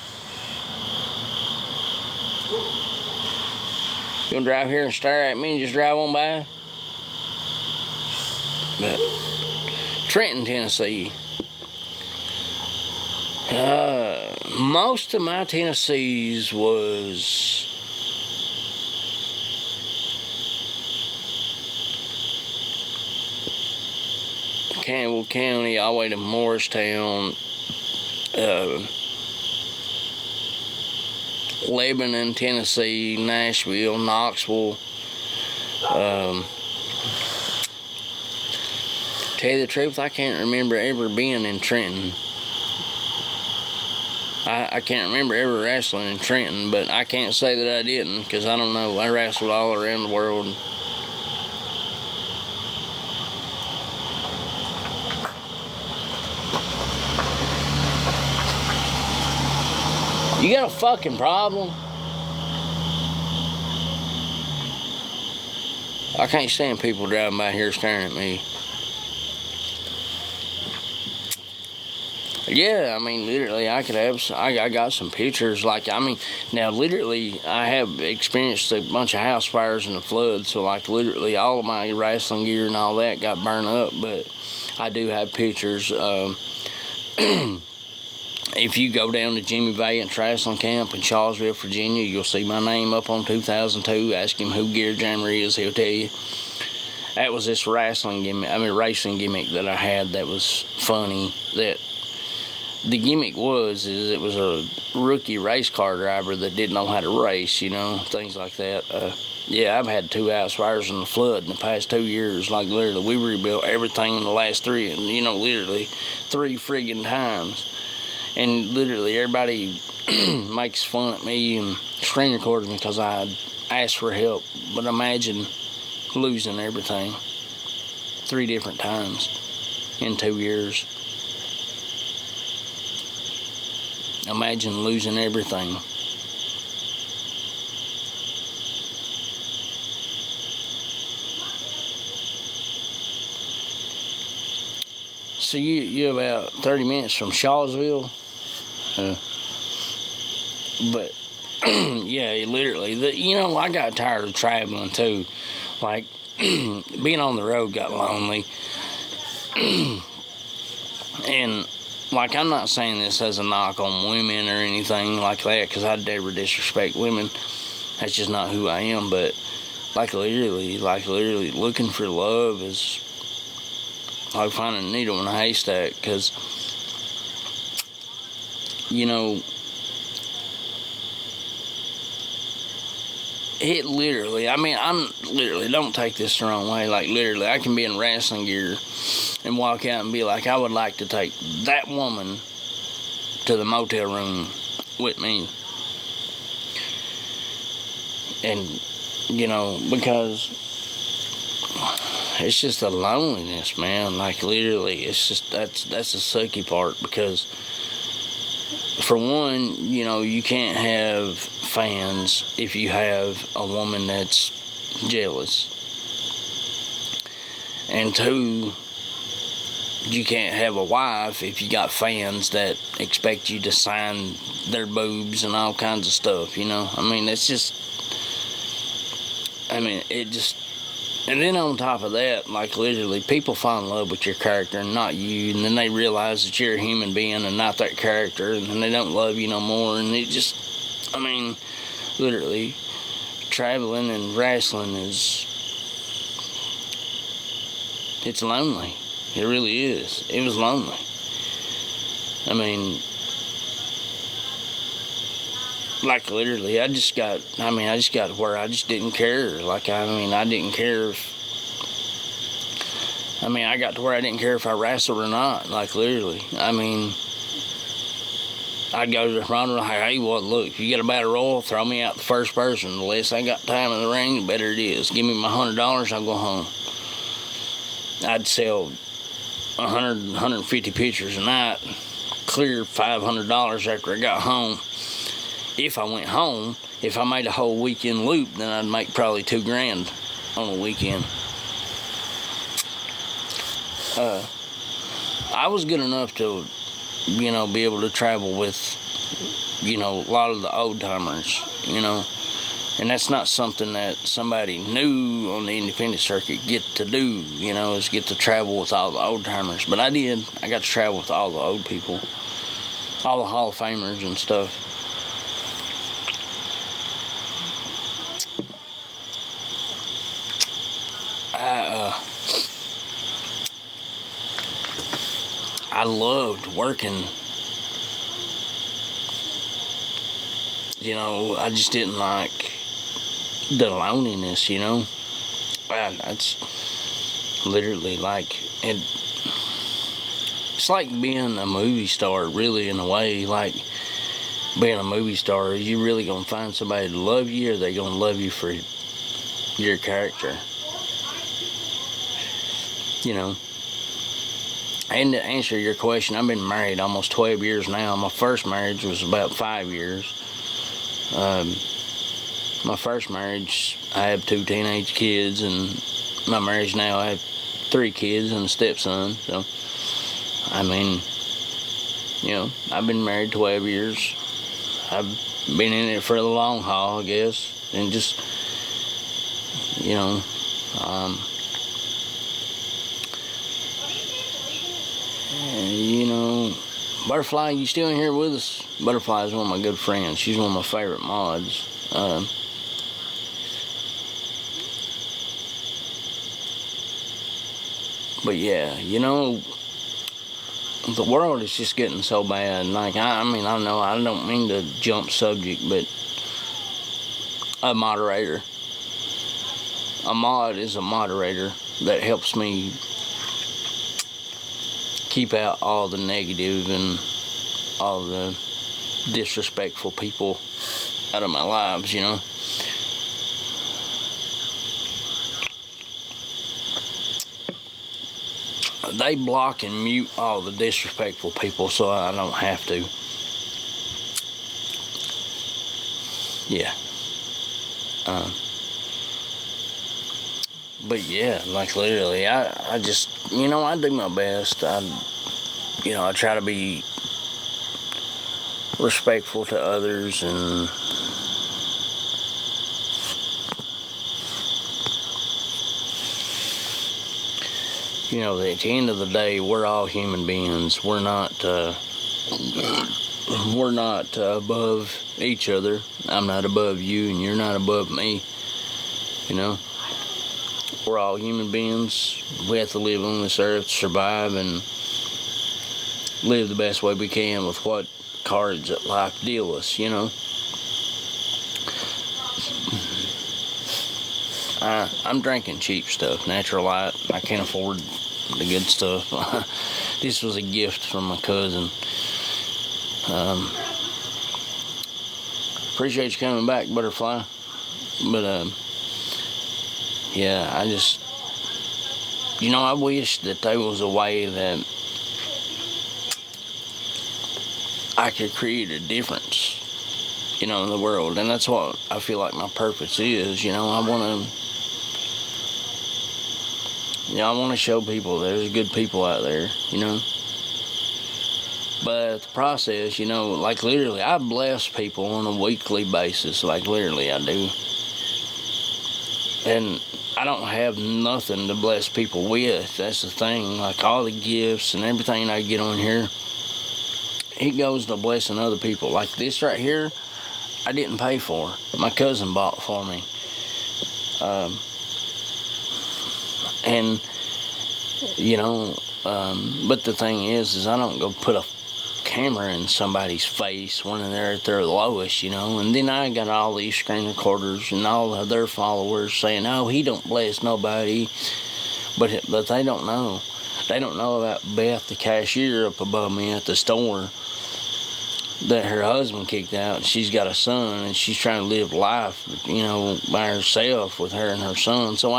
You gonna drive here and stare at me and just drive on by? But Trenton, Tennessee. Most of my Tennessees was Campbell County all the way to Morristown, Lebanon, Tennessee, Nashville, Knoxville. Tell you the truth, I can't remember ever being in Trenton. I can't remember ever wrestling in Trenton, but I can't say that I didn't, because I don't know. I wrestled all around the world. You got a fucking problem? I can't stand people driving by here staring at me. Yeah, I mean, literally, I could have. I got some pictures. Like, I mean, now, literally, I have experienced a bunch of house fires and a flood. So, like, literally, all of my wrestling gear and all that got burned up. But I do have pictures. If you go down to Jimmy Valiant Wrestling Camp in Charlottesville, Virginia, you'll see my name up on 2002. Ask him who Gear Jammer is, he'll tell you. That was this racing gimmick that I had that was funny. That the gimmick is it was a rookie race car driver that didn't know how to race, you know, things like that. Yeah, I've had 2 house fires and a flood in the past 2 years. Like, literally, we rebuilt everything in the last 3, and, you know, literally 3 friggin' times. And literally, everybody makes fun at me and screen records me because I asked for help. But imagine losing everything 3 different times in 2 years. Imagine losing everything. So you're about 30 minutes from Charlottesville. But yeah, literally, you know, I got tired of traveling too. Like, being on the road got lonely. And like, I'm not saying this as a knock on women or anything like that, because I'd never disrespect women. That's just not who I am. But like literally looking for love is like finding a needle in a haystack, because, you know, it literally, I mean, I'm literally, don't take this the wrong way, like literally, I can be in wrestling gear and walk out and be like, I would like to take that woman to the motel room with me. And, you know, because it's just the loneliness, man. Like, literally, it's just, that's the sucky part, because for one, you know, you can't have fans if you have a woman that's jealous. And 2, you can't have a wife if you got fans that expect you to sign their boobs and all kinds of stuff, you know? I mean, it's just, I mean, it just, and then on top of that, like literally, people fall in love with your character and not you, and then they realize that you're a human being and not that character, and then they don't love you no more, and it just, I mean, literally, traveling and wrestling is, it's lonely. It really is. It was lonely. I mean, like literally, I just got to where I just didn't care. Like, I didn't care if, I got to where I didn't care if I wrestled or not. Like, literally. I'd go to the front and hey, well, look, if you get a battle royal, throw me out the first person. The less I got time in the ring, the better it is. Give me my $100, I'll go home. I'd sell 100, 150 pictures a night, clear $500 after I got home. If I went home, if I made a whole weekend loop, then I'd make probably $2,000 on a weekend. I was good enough to, be able to travel with, a lot of the old timers, and that's not something that somebody new on the independent circuit get to do, is get to travel with all the old timers. But I did. I got to travel with all the old people, all the Hall of Famers and stuff. I loved working. I just didn't like the loneliness, That's literally like it. It's like being a movie star, really, in a way. Like being a movie star, is you really gonna find somebody to love you, or they gonna love you for your character? And to answer your question, I've been married almost 12 years now. My first marriage was about 5 years. My first marriage, I have 2 teenage kids, and my marriage now, I have 3 kids and a stepson. So, I've been married 12 years. I've been in it for the long haul, I guess, and just, Butterfly, you still in here with us? Butterfly is one of my good friends. She's one of my favorite mods. But yeah, the world is just getting so bad. Like, I know I don't mean to jump subject, but a moderator. A mod is a moderator that helps me keep out all the negative and all the disrespectful people out of my lives, They block and mute all the disrespectful people so I don't have to. Yeah. But yeah, like literally, I just, I do my best. I try to be respectful to others, and at the end of the day, we're all human beings. We're not above each other. I'm not above you, and you're not above me. We're all human beings. We have to live on this earth, survive, and live the best way we can with what cards that life deal us, I'm drinking cheap stuff, Natural Light. I can't afford the good stuff. This was a gift from my cousin. Appreciate you coming back, Butterfly. But yeah, I just, I wish that there was a way that I could create a difference, in the world. And that's what I feel like my purpose is. I want to show people there's good people out there, But the process, like literally, I bless people on a weekly basis. Like literally, I do. And I don't have nothing to bless people with. That's the thing. Like all the gifts and everything I get on here, it goes to blessing other people. Like this right here, I didn't pay for. My cousin bought for me. But the thing is I don't go put a camera in somebody's face when they're at their lowest, And then I got all these screen recorders and all of their followers saying, "Oh, he don't bless nobody," but they don't know. They don't know about Beth, the cashier up above me at the store, that her husband kicked out, and she's got a son, and she's trying to live life, by herself with her and her son. So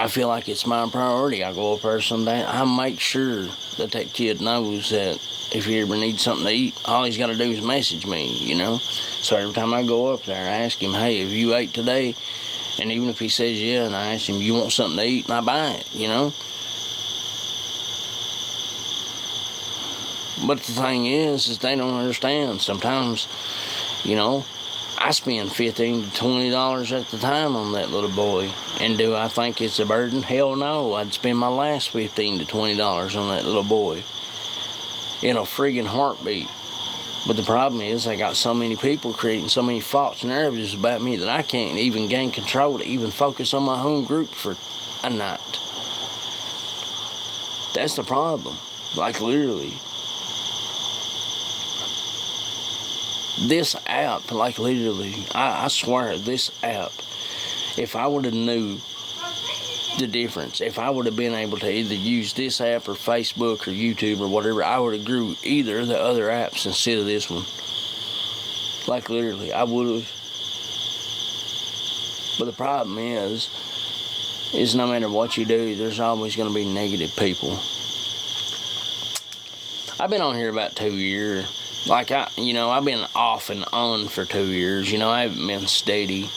I feel like it's my priority. I go up there someday. I make sure that kid knows that if he ever needs something to eat, all he's got to do is message me, So every time I go up there, I ask him, "Hey, have you ate today?" And even if he says yeah, and I ask him, "You want something to eat?" and I buy it, But the thing is they don't understand. Sometimes, I spend $15 to $20 at the time on that little boy. And do I think it's a burden? Hell no. I'd spend my last $15 to $20 on that little boy in a friggin' heartbeat. But the problem is I got so many people creating so many false narratives about me that I can't even gain control to even focus on my home group for a night. That's the problem. Like, literally. This app, like, literally, I swear, this app, if I would have knew the difference, if I would have been able to either use this app or Facebook or YouTube or whatever, I would have grew either of the other apps instead of this one. Like, literally, I would have. But the problem is no matter what you do, there's always going to be negative people. I've been on here about 2 years. Like, I've been off and on for 2 years. I haven't been steady.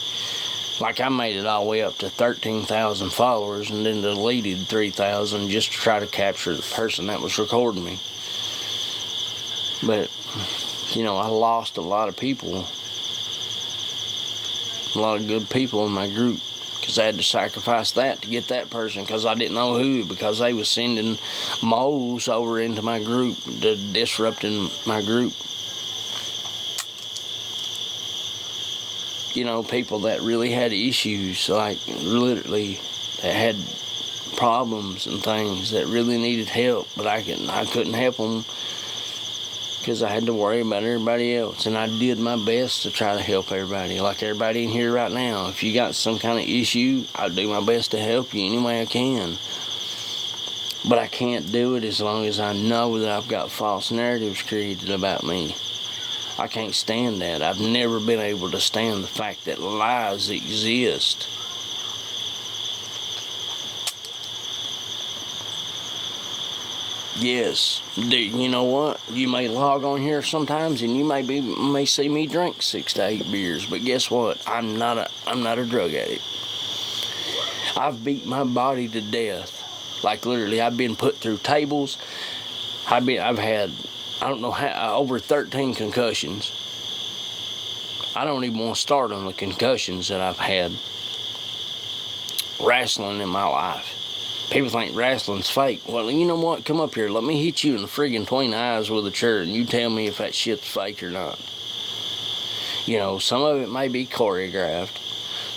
Like, I made it all the way up to 13,000 followers and then deleted 3,000 just to try to capture the person that was recording me. But, I lost a lot of people. A lot of good people in my group. Because I had to sacrifice that to get that person. Because I didn't know who. Because they was sending moles over into my group. Disrupting my group. People that really had issues. Like, literally, that had problems and things that really needed help. But I couldn't help them. Because I had to worry about everybody else. And I did my best to try to help everybody. Like everybody in here right now. If you got some kind of issue, I'll do my best to help you any way I can. But I can't do it as long as I know that I've got false narratives created about me. I can't stand that. I've never been able to stand the fact that lies exist. Yes, you know what? You may log on here sometimes, and you may see me drink 6 to 8 beers. But guess what? I'm not a drug addict. I've beat my body to death. Like, literally, I've been put through tables. I've had, I don't know how, over 13 concussions. I don't even want to start on the concussions that I've had wrestling in my life. People think wrestling's fake. Well, you know what? Come up here. Let me hit you in the friggin' between the eyes with a chair, and you tell me if that shit's fake or not. Some of it may be choreographed.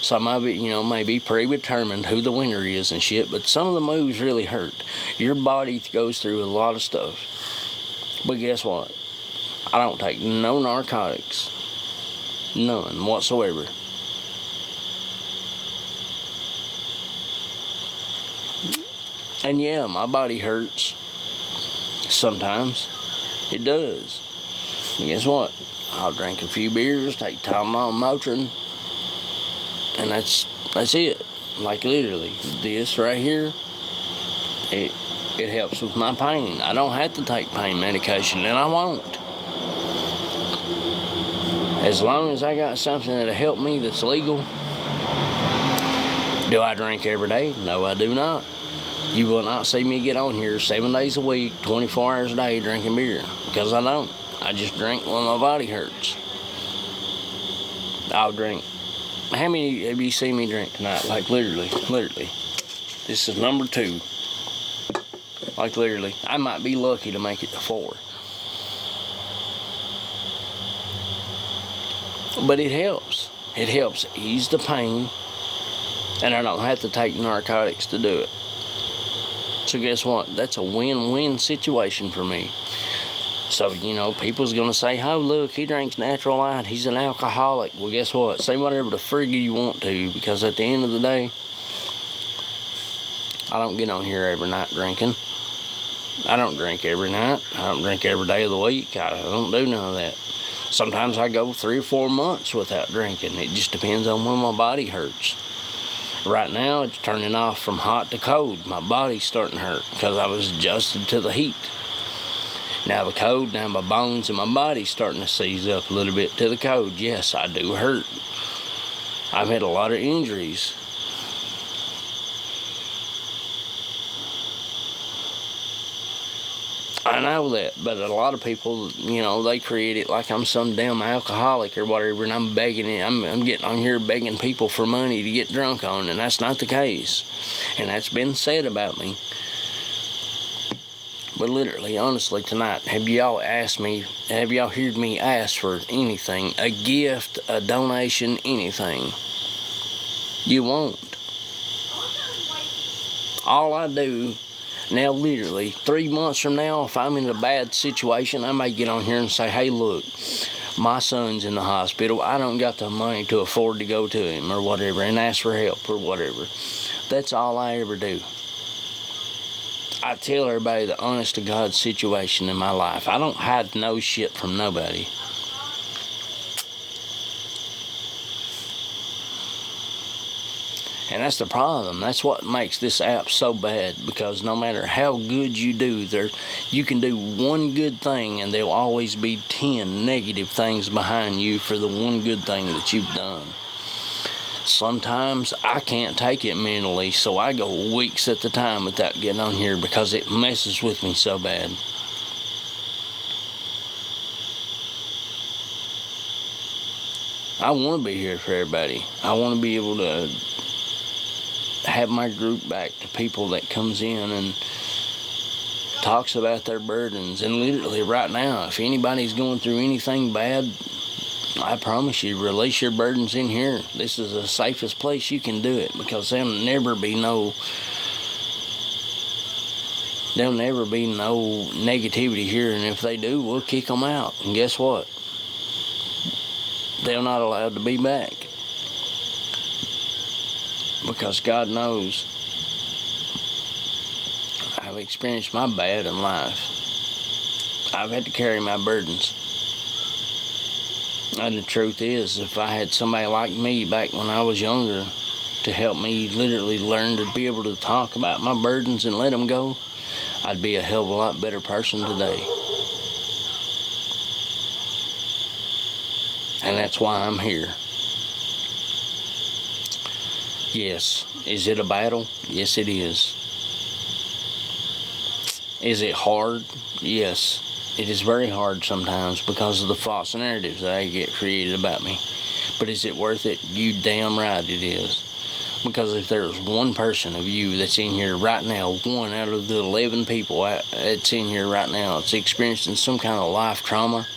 Some of it, may be predetermined who the winner is and shit. But some of the moves really hurt. Your body goes through a lot of stuff. But guess what? I don't take no narcotics. None whatsoever. And yeah, my body hurts. Sometimes. It does. And guess what? I'll drink a few beers, take Tylenol and Motrin. And that's it. Like, literally. This right here, it helps with my pain. I don't have to take pain medication, and I won't. As long as I got something that'll help me that's legal. Do I drink every day? No, I do not. You will not see me get on here 7 days a week, 24 hours a day drinking beer. Because I don't. I just drink when my body hurts. I'll drink. How many have you seen me drink tonight? Like, literally. This is number 2. Like, literally. I might be lucky to make it to 4. But it helps. It helps ease the pain. And I don't have to take narcotics to do it. So guess what? That's a win-win situation for me. So, people's going to say, oh, look, he drinks natural light. He's an alcoholic. Well, guess what? Say whatever the frig you want to, because at the end of the day, I don't get on here every night drinking. I don't drink every night. I don't drink every day of the week. I don't do none of that. Sometimes I go 3 or 4 months without drinking. It just depends on when my body hurts. Right now, it's turning off from hot to cold. My body's starting to hurt because I was adjusted to the heat. Now the cold, now my bones and my body's starting to seize up a little bit to the cold. Yes, I do hurt. I've had a lot of injuries. I know that, but a lot of people, they create it like I'm some damn alcoholic or whatever, and I'm begging it. I'm getting on here begging people for money to get drunk on, and that's not the case. And that's been said about me. But literally, honestly, tonight, have y'all heard me ask for anything? A gift, a donation, anything? You won't. All I do, now literally, 3 months from now, if I'm in a bad situation, I may get on here and say, hey, look, my son's in the hospital. I don't got the money to afford to go to him or whatever, and ask for help or whatever. That's all I ever do. I tell everybody the honest to God situation in my life. I don't hide no shit from nobody. And that's the problem. That's what makes this app so bad, because no matter how good you do, you can do one good thing and there'll always be 10 negative things behind you for the one good thing that you've done. Sometimes I can't take it mentally, so I go weeks at the time without getting on here because it messes with me so bad. I want to be here for everybody. I want to be able to have my group back to people that comes in and talks about their burdens. And literally right now, if anybody's going through anything bad, I promise you, release your burdens in here. This is the safest place you can do it, because there'll never be no negativity here, and if they do, we'll kick them out. And guess what? They're not allowed to be back, because God knows I've experienced my bad in life. I've had to carry my burdens. And the truth is, if I had somebody like me back when I was younger to help me literally learn to be able to talk about my burdens and let them go, I'd be a hell of a lot better person today. And that's why I'm here. Yes. Is it a battle? Yes, it is. Is it hard? Yes. It is very hard sometimes because of the false narratives that I get created about me. But is it worth it? You damn right it is. Because if there's one person of you that's in here right now, one out of the 11 people that's in here right now that's experiencing some kind of life trauma,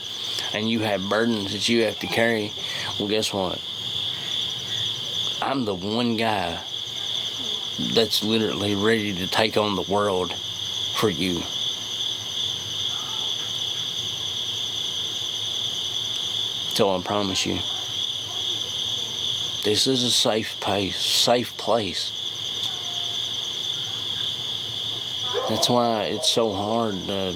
and you have burdens that you have to carry, well, guess what? I'm the one guy that's literally ready to take on the world for you. So I promise you, this is a safe place. That's why it's so hard to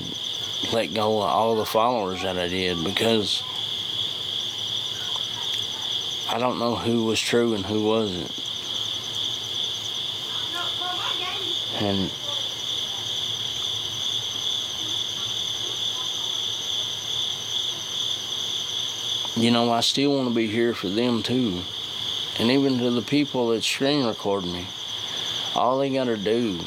let go of all the followers that I did, because I don't know who was true and who wasn't. And I still want to be here for them too. And even to the people that screen record me, all they gotta do,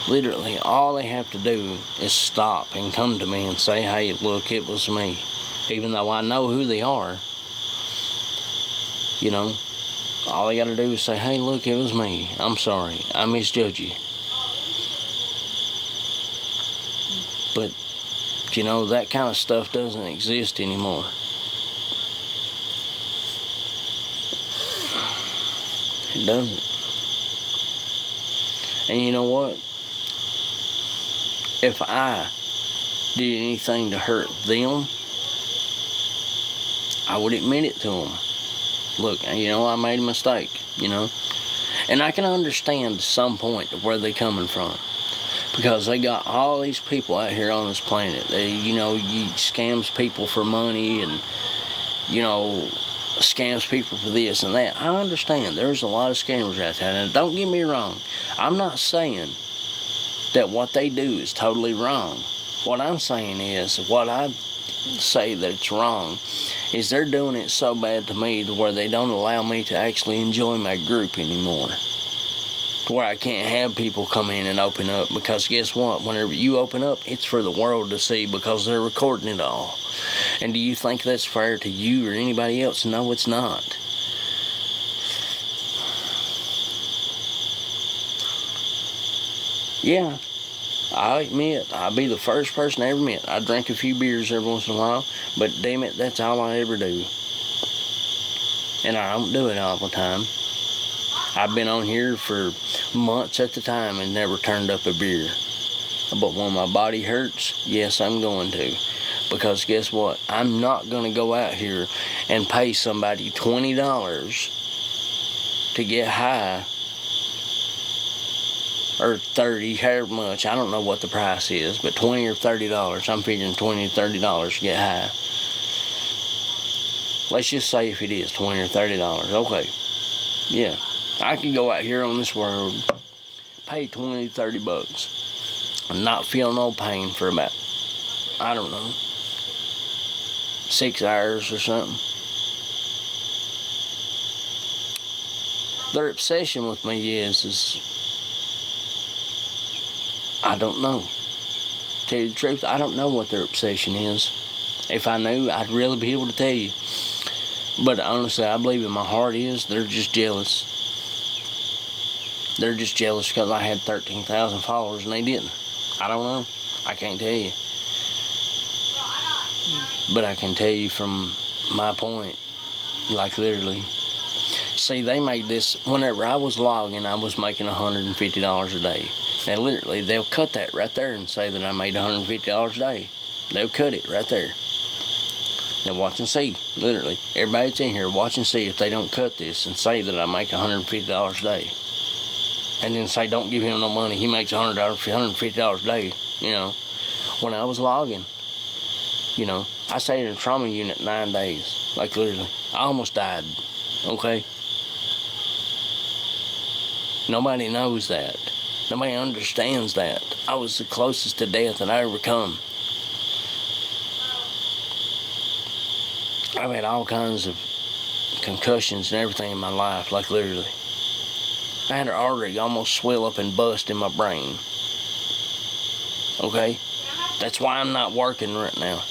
literally all they have to do is stop and come to me and say, hey, look, it was me. Even though I know who they are, all they gotta do is say, hey, look, it was me. I'm sorry. I misjudged you. But that kind of stuff doesn't exist anymore. It doesn't. And you know what? If I did anything to hurt them, I would admit it to them. Look, you know, I made a mistake, you know. And I can understand to some point where they're coming from. Because they got all these people out here on this planet. They, you know, you scams people for money and, you know, scams people for this and that. I understand. There's a lot of scammers out there. And don't get me wrong. I'm not saying that what they do is totally wrong. What I'm saying is, what I say that it's wrong is they're doing it so bad to me to where they don't allow me to actually enjoy my group anymore. To where I can't have people come in and open up, because guess what? Whenever you open up, it's for the world to see because they're recording it all. And do you think that's fair to you or anybody else? No, it's not. Yeah, I admit, I'll be the first person to ever admit I drink a few beers every once in a while, but damn it, that's all I ever do. And I don't do it all the time. I've been on here for months at the time and never turned up a beer. But when my body hurts, yes, I'm going to. Because guess what? I'm not going to go out here and pay somebody $20 to get high, or $30, however much. I don't know what the price is, but $20 or $30. I'm figuring $20 or $30 to get high. Let's just say if it is $20 or $30. Okay. Yeah. I could go out here on this world, pay $20, $30, and not feel no pain for about, I don't know, 6 hours or something. Their obsession with me is I don't know. To tell you the truth, I don't know what their obsession is. If I knew, I'd really be able to tell you. But honestly, I believe in my heart is they're just jealous. They're just jealous because I had 13,000 followers and they didn't. I don't know. I can't tell you. But I can tell you from my point, like literally. See, they made this, whenever I was logging, I was making $150 a day. Now, literally, they'll cut that right there and say that I made $150 a day. They'll cut it right there. Now, watch and see. Literally, everybody that's in here, watch and see if they don't cut this and say that I make $150 a day. And then say, don't give him no money. He makes $150 a day, you know. When I was logging, you know, I stayed in a trauma unit 9 days. Like, literally. I almost died, okay? Nobody knows that. Nobody understands that. I was the closest to death that I ever come. I've had all kinds of concussions and everything in my life, like literally. I had an artery almost swell up and bust in my brain. Okay? That's why I'm not working right now.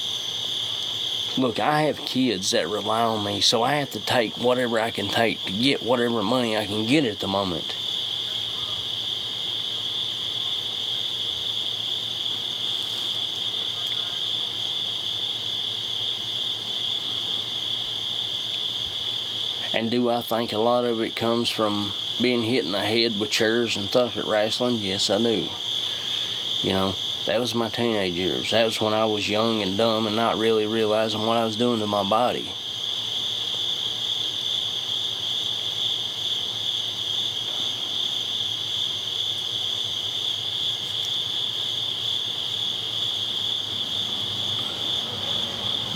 Look, I have kids that rely on me, so I have to take whatever I can take to get whatever money I can get at the moment. And do I think a lot of it comes from being hit in the head with chairs and stuff at wrestling? Yes, I do. You know, that was my teenage years. That was when I was young and dumb and not really realizing what I was doing to my body.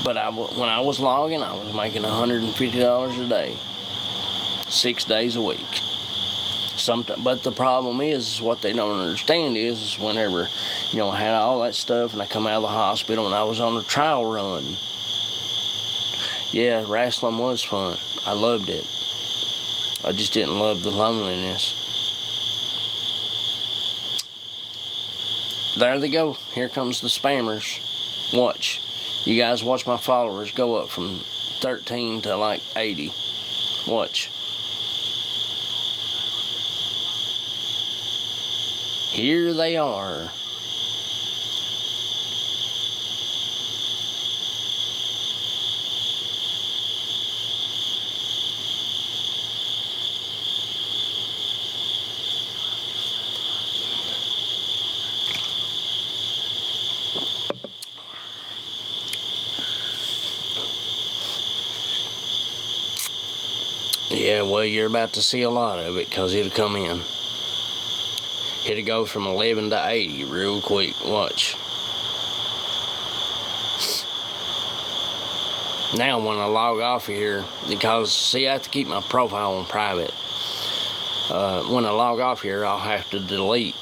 But when I was logging, I was making $150 a day, 6 days a week. But the problem is what they don't understand is whenever, you know, I had all that stuff and I come out of the hospital and I was on a trial run. Yeah, wrestling was fun. I loved it. I just didn't love the loneliness. There they go. Here comes the spammers. Watch. You guys watch my followers go up from 13 to like 80. Watch. Here they are. Yeah, well, you're about to see a lot of it, because it'll come in. It'll go from 11 to 80 real quick. Watch. Now, when I log off here, because, see, I have to keep my profile on private. When I log off here, I'll have to delete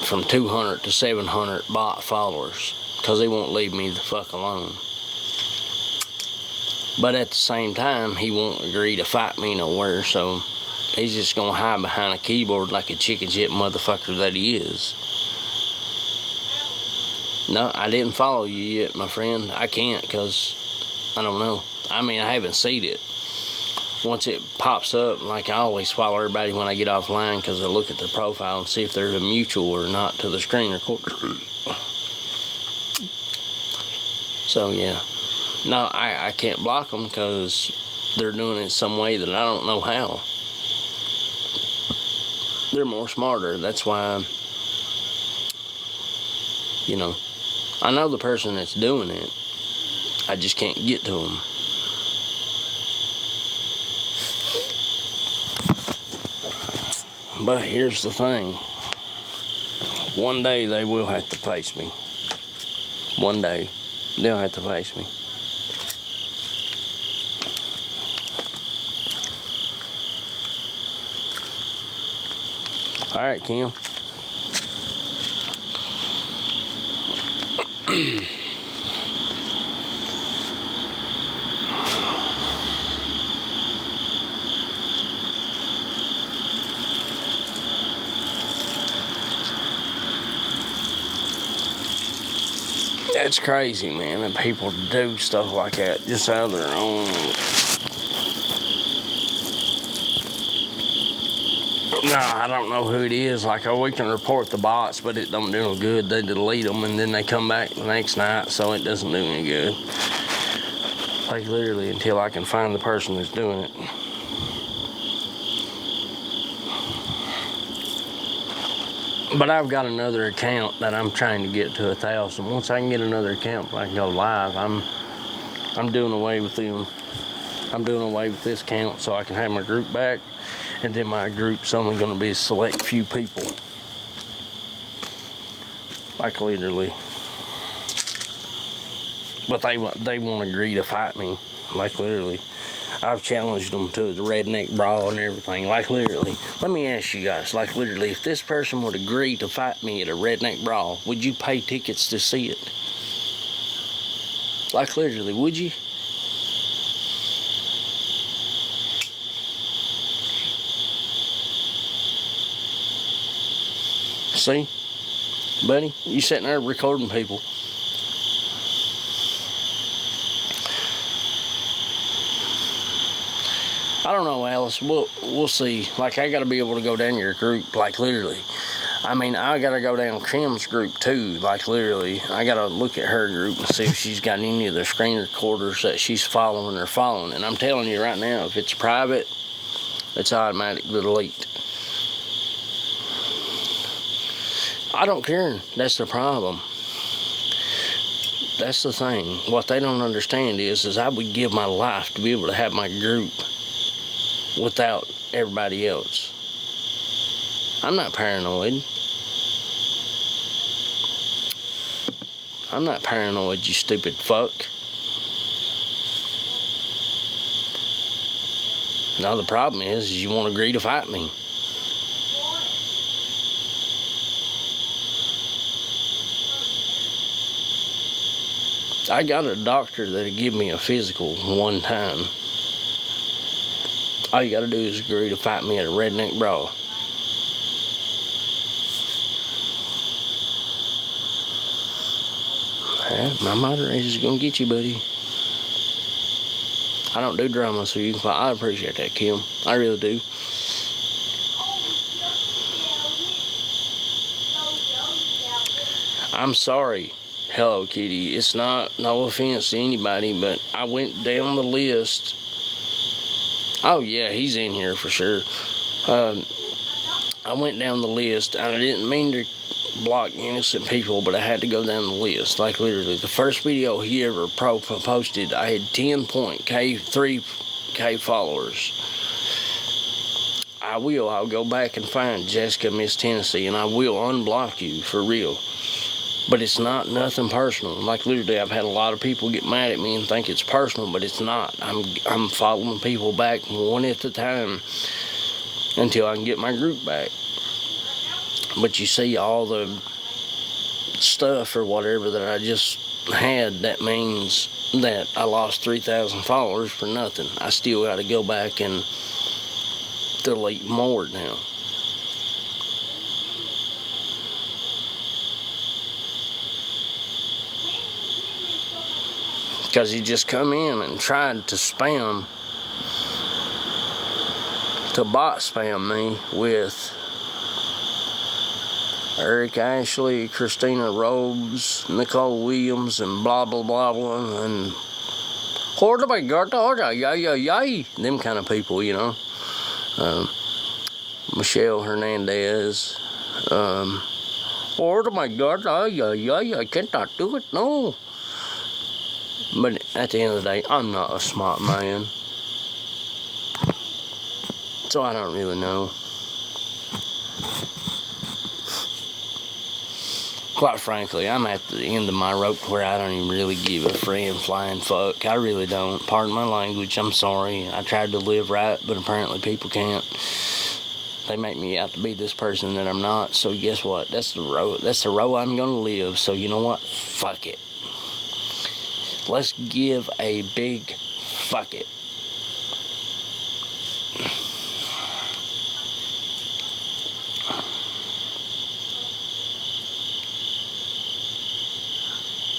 from 200 to 700 bot followers, because they won't leave me the fuck alone. But at the same time, he won't agree to fight me nowhere, so he's just gonna hide behind a keyboard like a chicken shit motherfucker that he is. No, I didn't follow you yet, my friend. I can't, because I don't know. I mean, I haven't seen it. Once it pops up, like I always follow everybody when I get offline, because I look at their profile and see if there's a mutual or not to the screen recorder. So, yeah. No, I can't block them, because they're doing it some way that I don't know how. They're more smarter. That's why, you know, I know the person that's doing it. I just can't get to them. But here's the thing. One day they will have to face me. One day they'll have to face me. All right, Kim. That's crazy, man, that people do stuff like that just out of their own. No, I don't know who it is. Like, oh, we can report the bots, but it don't do no good. They delete them, and then they come back the next night, so it doesn't do any good. Like, literally, until I can find the person that's doing it. But I've got another account that I'm trying to get to 1,000. Once I can get another account, I can go live. I'm doing away with them. I'm doing away with this account so I can have my group back, and then my group's only going to be a select few people. Like, literally. But they won't agree to fight me. Like, literally. I've challenged them to the redneck brawl and everything. Like, literally. Let me ask you guys. Like, literally, if this person would agree to fight me at a redneck brawl, would you pay tickets to see it? Like, literally, would you? See? Buddy, you sitting there recording people. I don't know, Alice. We'll see. Like, I got to be able to go down your group, like, literally. I mean, I got to go down Kim's group, too. Like, literally. I got to look at her group and see if she's got any of the screen recorders that she's following or following. And I'm telling you right now, if it's private, it's automatic delete. I don't care. That's the problem. That's the thing. What they don't understand is I would give my life to be able to have my group without everybody else. I'm not paranoid. I'm not paranoid, you stupid fuck. Now the problem is you won't agree to fight me. I got a doctor that'll give me a physical one time. All you gotta do is agree to fight me at a redneck brawl. My moderator's gonna get you, buddy. I don't do drama, so you can fight. I appreciate that, Kim. I really do. I'm sorry, Hello Kitty. It's not, no offense to anybody, but I went down the list. Oh yeah, he's in here for sure. I went down the list, and I didn't mean to block innocent people, but I had to go down the list. Like, literally, the first video he ever posted, I had 10.3K followers. I will. I'll go back and find Jessica, Miss Tennessee, and I will unblock you for real. But it's not nothing personal. Like literally, I've had a lot of people get mad at me and think it's personal, but it's not. I'm following people back one at a time until I can get my group back. But you see all the stuff or whatever that I just had, that means that I lost 3,000 followers for nothing. I still got to go back and delete more now. Because he just come in and tried to bot spam me with Eric Ashley, Christina Robes, Nicole Williams, and blah, blah, blah, blah, and them kind of people, you know. Michelle Hernandez. Oh my God, I cannot do it, no. But at the end of the day, I'm not a smart man. So I don't really know. Quite frankly, I'm at the end of my rope where I don't even really give a friend flying fuck. I really don't. Pardon my language, I'm sorry. I tried to live right, but apparently people can't. They make me out to be this person that I'm not. So guess what? That's the road I'm gonna live. So you know what? Fuck it. Let's give a big fuck it.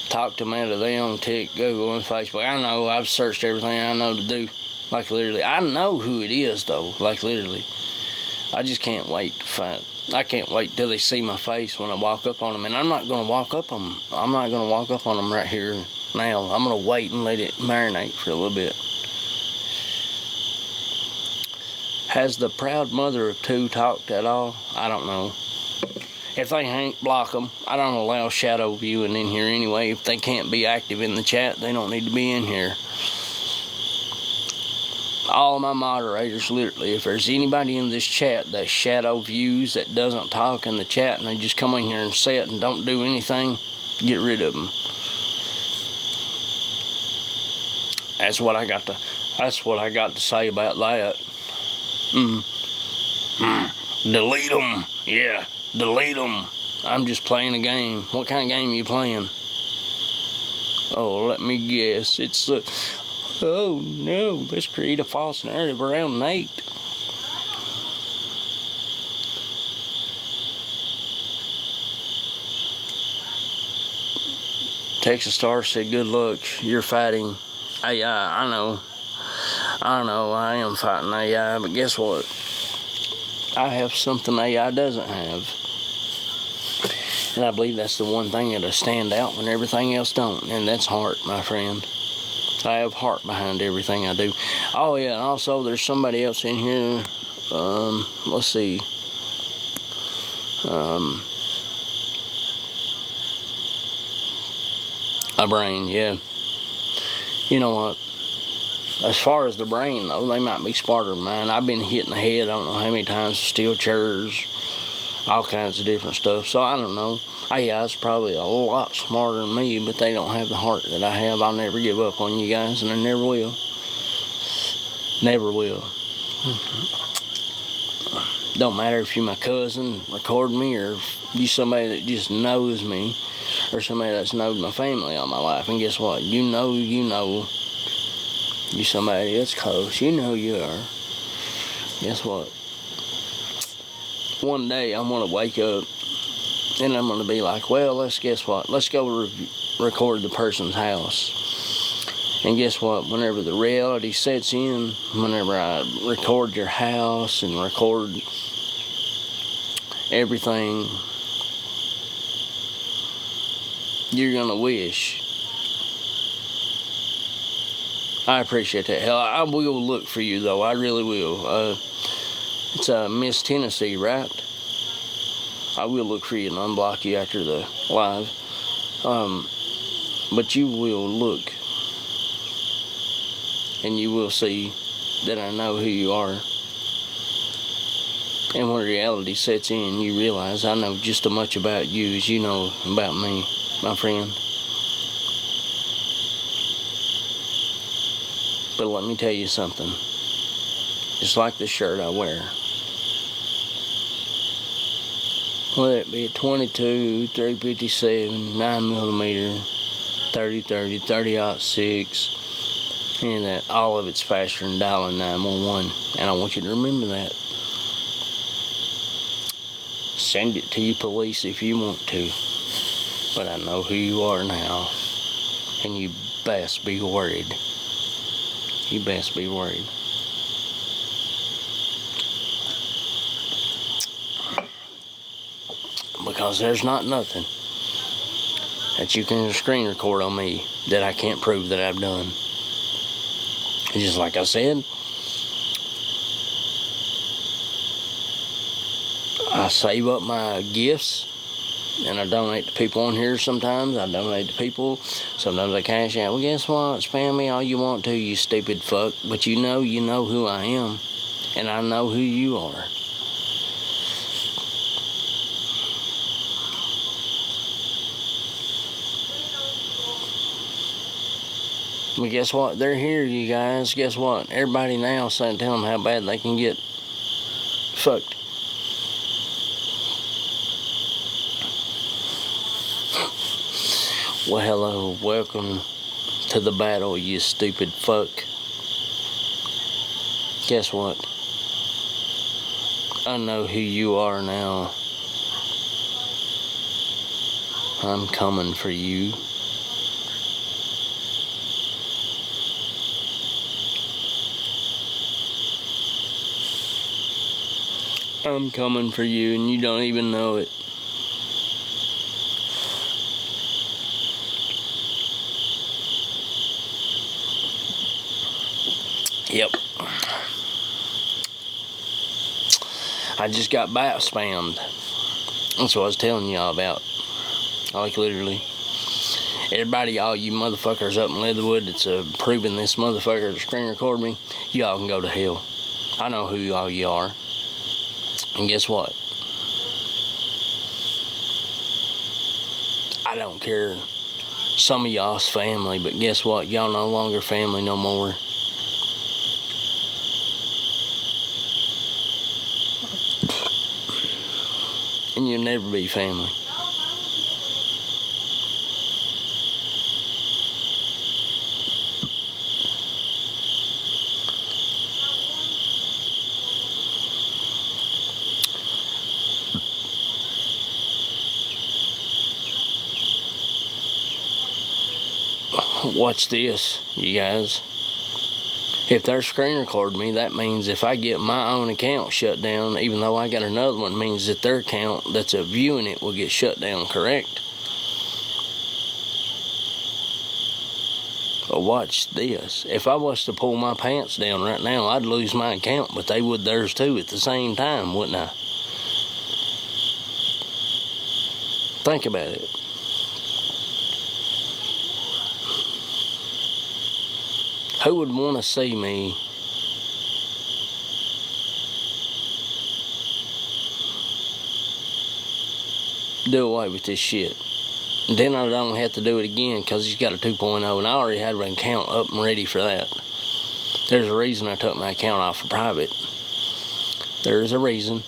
Talk to me today on TikTok, Google, and Facebook. I know, I've searched everything I know to do. Like literally, I know who it is though. Like literally, I just can't wait to find. I can't wait till they see my face when I walk up on them. And I'm not gonna walk up on them. I'm not gonna walk up on them right here now. I'm gonna wait and let it marinate for a little bit. Has the proud mother of two talked at all? I don't know. If they ain't, block them. I don't allow shadow viewing in here anyway. If they can't be active in the chat, they don't need to be in here. All of my moderators, literally, if there's anybody in this chat that shadow views, that doesn't talk in the chat, and they just come in here and sit and don't do anything, get rid of them. That's what I got to say about that. Delete them. Yeah. Delete them. I'm just playing a game. What kind of game are you playing? Oh, let me guess. It's the... Oh, no. Let's create a false narrative around Nate. Texas Star said, good luck. You're fighting AI. I know. I am fighting AI, but guess what? I have something AI doesn't have. And I believe that's the one thing that'll stand out when everything else don't. And that's heart, my friend. I have heart behind everything I do. Oh, yeah, and also there's somebody else in here. Let's see. A brain, yeah. You know what? As far as the brain, though, they might be smarter than mine. I've been hit in the head, I don't know how many times, with steel chairs, all kinds of different stuff. So I don't know. AI's probably a lot smarter than me, but they don't have the heart that I have. I'll never give up on you guys, and I never will. Never will. Don't matter if you're my cousin, record me, or if you somebody that just knows me, or somebody that's known my family all my life. And guess what? You know. You somebody that's close. You know you are. Guess what? One day I'm going to wake up and I'm going to be like, well, guess what? Let's go record the person's house. And guess what? Whenever the reality sets in, whenever I record your house and record everything, you're going to wish. I appreciate that. Hell, I will look for you, though. I really will. It's Miss Tennessee, right? I will look for you and unblock you after the live. But you will look. And you will see that I know who you are. And when reality sets in, you realize I know just as much about you as you know about me, my friend. But let me tell you something. It's like the shirt I wear. Whether it be a 22, 357, 9mm, 30-30, 30-06, and that all of it's faster than dialing 911. And I want you to remember that. Send it to your police if you want to. But I know who you are now. And you best be worried. You best be worried. Because there's not nothing that you can screen record on me that I can't prove that I've done. Just like I said, I save up my gifts and I donate to people on here sometimes. I donate to people. Sometimes I cash out. Well, guess what? Spam me all you want to, you stupid fuck. But you know who I am. And I know who you are. But guess what? They're here, you guys. Guess what? Everybody now is saying, tell them how bad they can get fucked. Well, hello. Welcome to the battle, you stupid fuck. Guess what? I know who you are now. I'm coming for you. I'm coming for you and you don't even know it. Yep. I just got bat spammed. That's what I was telling y'all about. Like literally. Everybody, all you motherfuckers up in Leatherwood that's proving this motherfucker to screen record me, y'all can go to hell. I know who all you are. And guess what? I don't care. Some of y'all's family, but guess what? Y'all no longer family no more. And you'll never be family. Watch this, you guys. If they're screen recording me, that means if I get my own account shut down, even though I got another one, means that their account that's viewing it will get shut down, correct? But watch this. If I was to pull my pants down right now, I'd lose my account, but they would theirs too at the same time, wouldn't I? Think about it. Who would want to see me do away with this shit? And then I don't have to do it again because he's got a 2.0 and I already had an account up and ready for that. There's a reason I took my account off of private. There's a reason.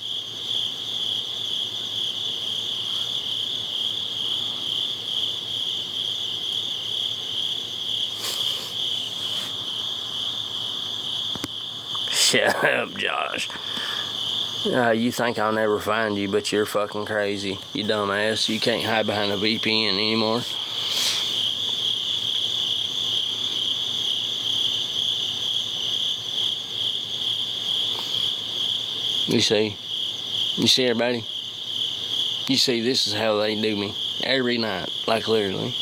Shut up, Josh. You think I'll never find you, but you're fucking crazy. You dumbass. You can't hide behind a VPN anymore. You see? You see, everybody? You see, this is how they do me. Every night. Like, literally.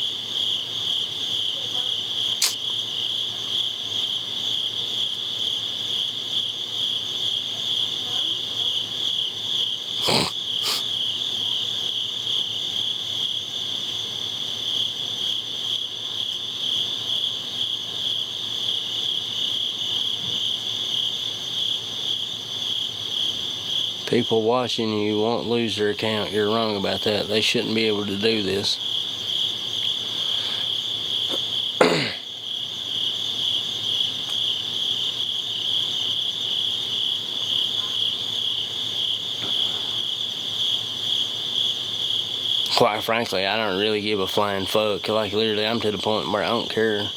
People watching you won't lose their account. You're wrong about that. They shouldn't be able to do this. Quite frankly, I don't really give a flying fuck. Like, literally, I'm to the point where I don't care.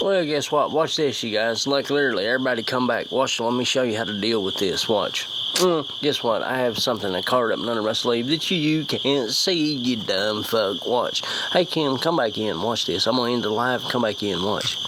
Well, guess what? Watch this, you guys. Like, literally, everybody come back. Watch, let me show you how to deal with this. Watch. Guess what? I have something that colored up under my sleeve that you can't see, you dumb fuck. Watch. Hey, Kim, come back in. Watch this. I'm going to end the live. Come back in. Watch.